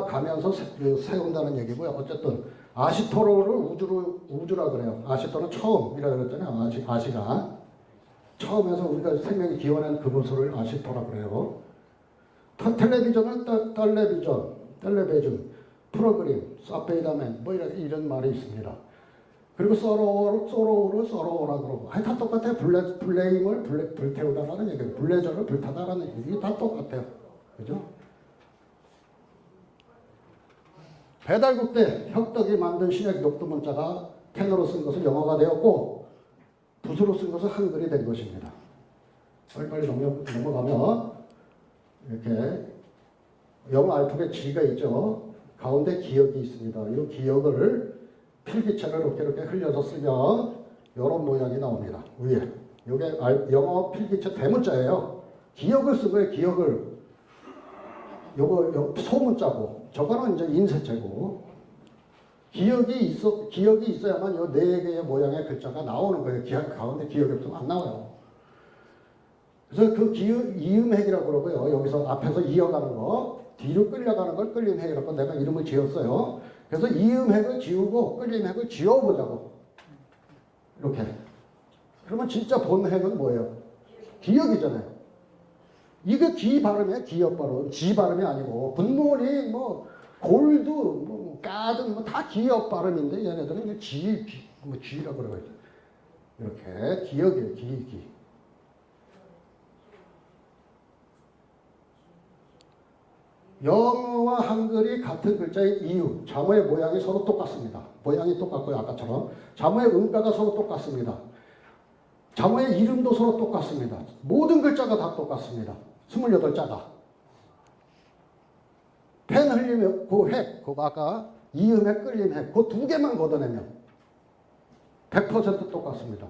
가면서 세운다는 얘기고요. 어쨌든 아시토로를 우주라 그래요. 아시토는 처음이라 그랬잖아요. 아시가 처음에서 우리가 생명이 기원한 그곳을 아시토라 그래요. 텔레비전은 텔레비전 프로그램 사페이다맨 뭐 이런 말이 있습니다. 그리고 서로우라 그러고 다 똑같아요. 블레임을 불태우다라는 얘기예요. 블레저를 불타다라는 얘기 다 똑같아요. 그죠? 배달국대 혁덕이 만든 신약 녹두 문자가 펜으로 쓴 것은 영어가 되었고 붓으로 쓴 것은 한글이 된 것입니다. 빨리빨리 넘어가면 이렇게 영어 알파벳 G가 있죠. 가운데 기역이 있습니다. 이 기역을 필기체를 이렇게 흘려서 쓰면 이런 모양이 나옵니다. 위에. 이게 영어 필기체 대문자예요. 기역을 쓴 거예요. 기역을. 요거 소문자고 저거는 이제 인쇄체고 기역이 있어야만 요 네 개의 모양의 글자가 나오는 거예요. 기역 가운데 기역이 없으면 안 나와요. 그래서 그 이음핵이라고 그러고요. 여기서 앞에서 이어가는 거, 뒤로 끌려가는 걸 끌림핵이라고 내가 이름을 지었어요. 그래서 이음핵을 지우고 끌림핵을 지워보자고. 이렇게. 그러면 진짜 본 핵은 뭐예요? 기역이잖아요. 이게 기 발음이에요. 기역 발음. 지 발음이 아니고 굿모닝 뭐 골드 뭐 가든 뭐 다 기역 발음인데 얘네들은 뭐 G라고 그러고 이렇게 기역이에요. 기. 영어와 한글이 같은 글자의 이유, 자모의 모양이 서로 똑같습니다. 모양이 똑같고요. 아까처럼. 자모의 음가가 서로 똑같습니다. 자모의 이름도 서로 똑같습니다. 모든 글자가 다 똑같습니다. 28자가. 펜 흘리면 그 핵, 그거 아까 이음핵, 끌림핵, 그 두 개만 걷어내면 100% 똑같습니다.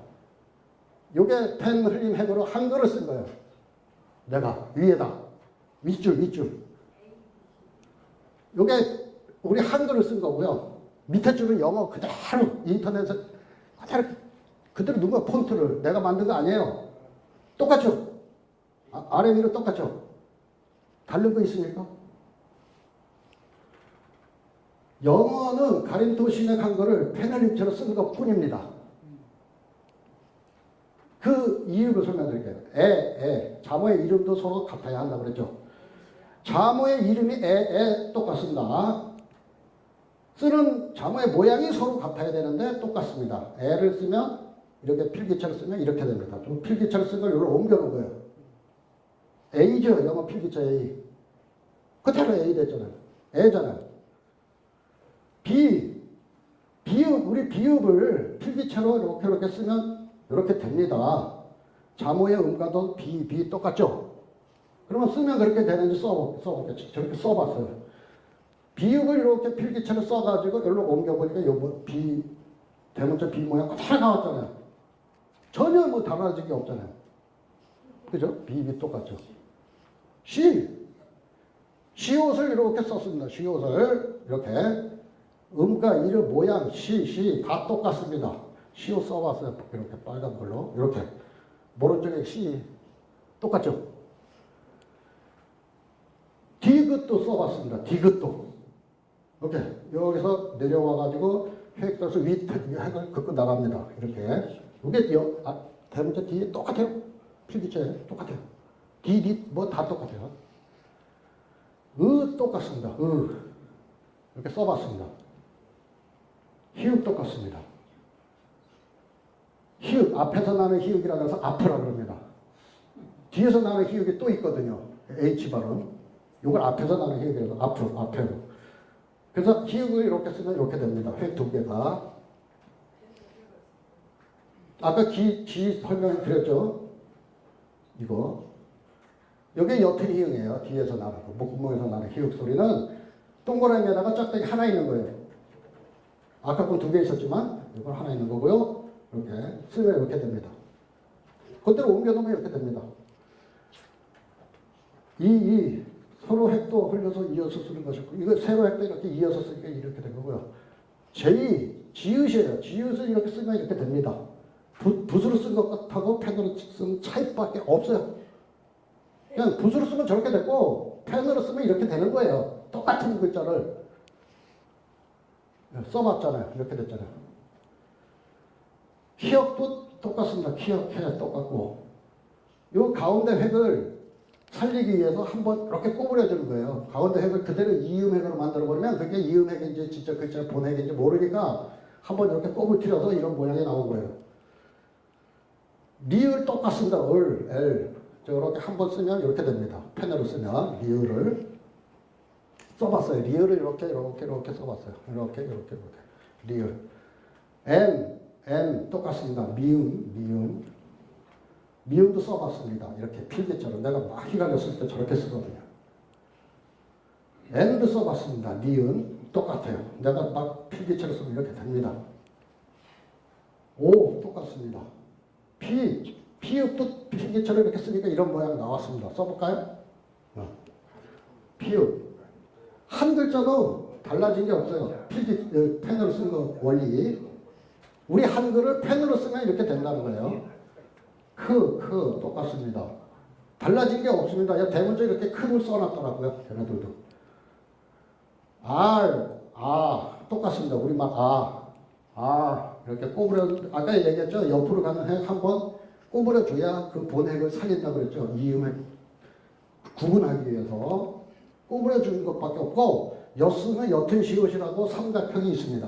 요게 펜 흘림 핵으로 한글을 쓴 거예요. 내가 위에다. 윗줄. 요게 우리 한글을 쓴 거고요. 밑에 줄은 영어 그대로 인터넷에 그대로 누가 폰트를 내가 만든 거 아니에요. 똑같죠? 아래 위로 똑같죠? 다른 거 있습니까? 영어는 가림토 신약 한글을 페널림체로 쓴 것 뿐입니다. 그 이유를 설명드릴게요. 자모의 이름도 서로 같아야 한다고 그랬죠. 자모의 이름이 똑같습니다. 쓰는 자모의 모양이 서로 같아야 되는데 똑같습니다. 를 쓰면 이렇게 필기체를 쓰면 이렇게 됩니다. 좀 필기체를 쓴 걸 여기로 옮겨놓은 거예요. A죠. 영어 필기체 A. 그대로 A 됐잖아요. A잖아요. 비읍, 우리 비읍을 필기체로 이렇게 쓰면 이렇게 됩니다. 자모의 음가도 비 똑같죠? 그러면 쓰면 그렇게 되는지 써볼게요. 저렇게 써봤어요. 비읍을 이렇게 필기체로 써가지고 여기로 옮겨보니까 대문자 비 모양 그대로 나왔잖아요. 전혀 뭐 달라진 게 없잖아요. 그죠? 비 똑같죠? 시옷을 이렇게 썼습니다. 시옷을 이렇게 음가, 이름, 모양, 다 똑같습니다. 시옷 써봤어요. 이렇게 빨간 걸로 이렇게 오른쪽에 똑같죠? 디귿도 써봤습니다. 디귿도 이렇게 여기서 내려와가지고 획 써서 획을 긋고 나갑니다. 이렇게 이게 대문자 뒤에 똑같아요. 필기체 똑같아요. 뭐 다 똑같아요. 똑같습니다. 이렇게 써봤습니다. 히읗 똑같습니다. 히읗 앞에서 나는 히읗이라 해서 앞으라 그럽니다. 뒤에서 나는 히읗이 또 있거든요. H 발음. 이걸 앞에서 나는 히읗이라서 앞으로. 그래서 히읗을 이렇게 쓰면 이렇게 됩니다. 획 두 개가. 아까 기 설명을 드렸죠? 이거. 이게 옅은 히읗이에요. 뒤에서 나는 거. 목구멍에서 나는 히읗 소리는 동그라미에다가 짝대기 하나 있는 거예요. 아까 건 두 개 있었지만 이건 하나 있는 거고요. 이렇게 쓰면 이렇게 됩니다. 그대로 옮겨놓으면 이렇게 됩니다. 서로 핵도 흘려서 이어서 쓰는 것이고 이거 세로 핵도 이렇게 이어서 쓰니까 이렇게 된 거고요. 지읒이에요. 지읒을 이렇게 쓰면 이렇게 됩니다. 붓으로 쓴 것하고 펜으로 쓴 차이밖에 없어요. 그냥 붓으로 쓰면 저렇게 됐고 펜으로 쓰면 이렇게 되는 거예요. 똑같은 글자를 써봤잖아요. 이렇게 됐잖아요. 키역도 똑같습니다. 키역해 똑같고 이 가운데 획을 살리기 위해서 한번 이렇게 꼬부려주는 거예요. 가운데 획을 그대로 이음획으로 만들어버리면 그게 이음획인지 진짜 글자 본획인지 모르니까 한번 이렇게 꼬부려서 이런 모양이 나온 거예요. 리을 똑같습니다. L. 저렇게 한번 쓰면 이렇게 됩니다. 펜으로 쓰면 리을을 써봤어요. 리을을 이렇게 써봤어요. 이렇게 리을. M 똑같습니다. 미음도 써봤습니다. 이렇게 필기처럼 내가 막 휘갈렸을 때 저렇게 쓰거든요. N도 써봤습니다. 니은 똑같아요. 내가 막 필기처럼 쓰면 이렇게 됩니다. O 똑같습니다. 피읍도 필기처럼 이렇게 쓰니까 이런 모양 나왔습니다. 써볼까요? 피읍. 한 글자도 달라진 게 없어요. 펜으로 쓴 거 원리. 우리 한글을 펜으로 쓰면 이렇게 된다는 거예요. 똑같습니다. 달라진 게 없습니다. 대문자 이렇게 크를 써놨더라고요. 걔네들도. 똑같습니다. 우리 막 이렇게 꼬부려, 아까 얘기했죠? 옆으로 가는 핵 한번 꼬부려줘야 그 본핵을 살린다고 그랬죠? 이음을 구분하기 위해서. 꼬부려주는 것밖에 없고, 엿은 옅은 시옷이라고 삼각형이 있습니다.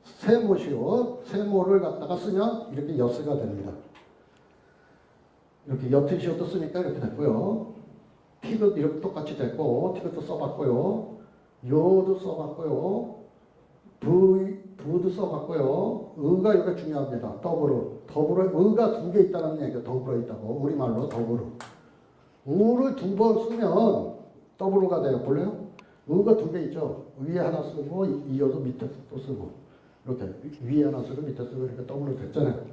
세모시옷, 세모를 갖다가 쓰면 이렇게 엿스가 됩니다. 이렇게 옅은 시옷도 쓰니까 이렇게 됐고요. 티도 이렇게 똑같이 됐고, 티도 써봤고요. 요도 써봤고요. 부도 써봤고요. 의가 여기가 중요합니다. 더불어, 의가 두 개 있다는 얘기가 더불어 있다고. 우리말로 더불어. 우를 두 번 쓰면 더블로가 돼요. 볼래요? 의가 두 개 있죠. 위에 하나 쓰고 이어서 밑에 또 쓰고 이렇게 위에 하나 쓰고 밑에 쓰고 이렇게 더블로 됐잖아요.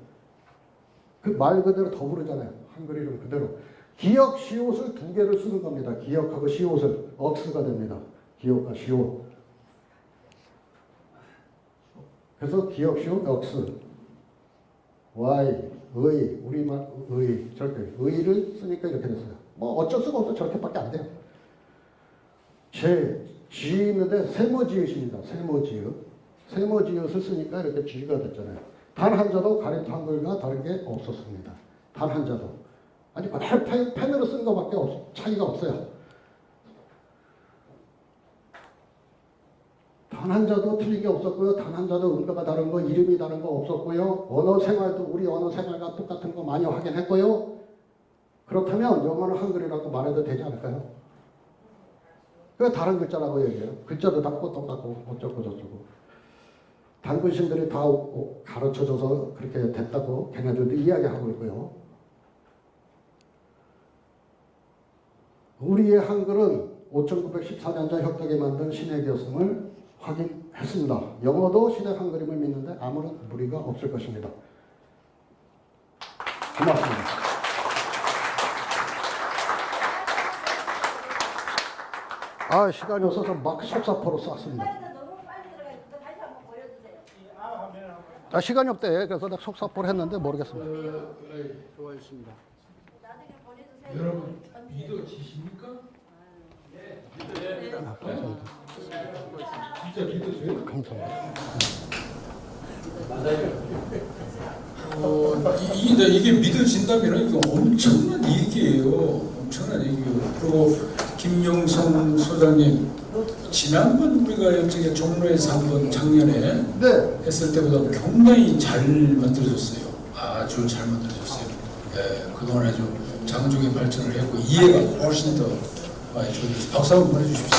그 말 그대로 더블로잖아요. 한글 이름 그대로. 기역 시옷을 두 개를 쓰는 겁니다. 기역하고 시옷을 억수가 됩니다. 기역과 시옷. 그래서 기역 시옷 억수. Y 의 우리말 저렇게 의를 쓰니까 이렇게 됐어요. 뭐 어쩔 수가 없어. 저렇게밖에 안 돼요. 지있는데 세모지읒입니다. 세모지읒을 쓰니까 이렇게 지가 됐잖아요. 단 한 자도 가림토 한글과 다른 게 없었습니다. 단 한 자도. 아니 펜으로 쓰는 것밖에 차이가 없어요. 단 한 자도 틀린 게 없었고요. 단 한 자도 음가가 다른 거, 이름이 다른 거 없었고요. 언어 생활도 우리 언어 생활과 똑같은 거 많이 확인했고요. 그렇다면 영어는 한글이라고 말해도 되지 않을까요? 그 다른 글자라고 얘기해요. 글자도 똑같고 어쩌고 저쩌고. 단군신들이 다 가르쳐줘서 그렇게 됐다고 걔네들도 이야기하고 있고요. 우리의 한글은 5914년자 혁덕이 만든 신의 교승을 확인했습니다. 영어도 신의 한글임을 믿는데 아무런 무리가 없을 것입니다. 고맙습니다. 시간이 없어서 막 속사포로 쐈습니다. 시간이 없대. 그래서 내가 속사포를 했는데 모르겠습니다. 좋아했습니다. 여러분 믿어지십니까? 네. 감사합니다. 진짜 믿어져요? 감사합니다. 이게 믿어진다면 이거 엄청난 얘기예요. 엄청난 얘기예요. 그리고 김용성 소장님, 지난번 우리가 여쪽에 종로에서 한번 작년에 했을 때보다 굉장히 잘 만들어졌어요. 아주 잘 만들어졌어요. 그동안 아주 장족의 발전을 했고 이해가 훨씬 더 많이 좋아졌어요. 박수 한번 보내주십시오.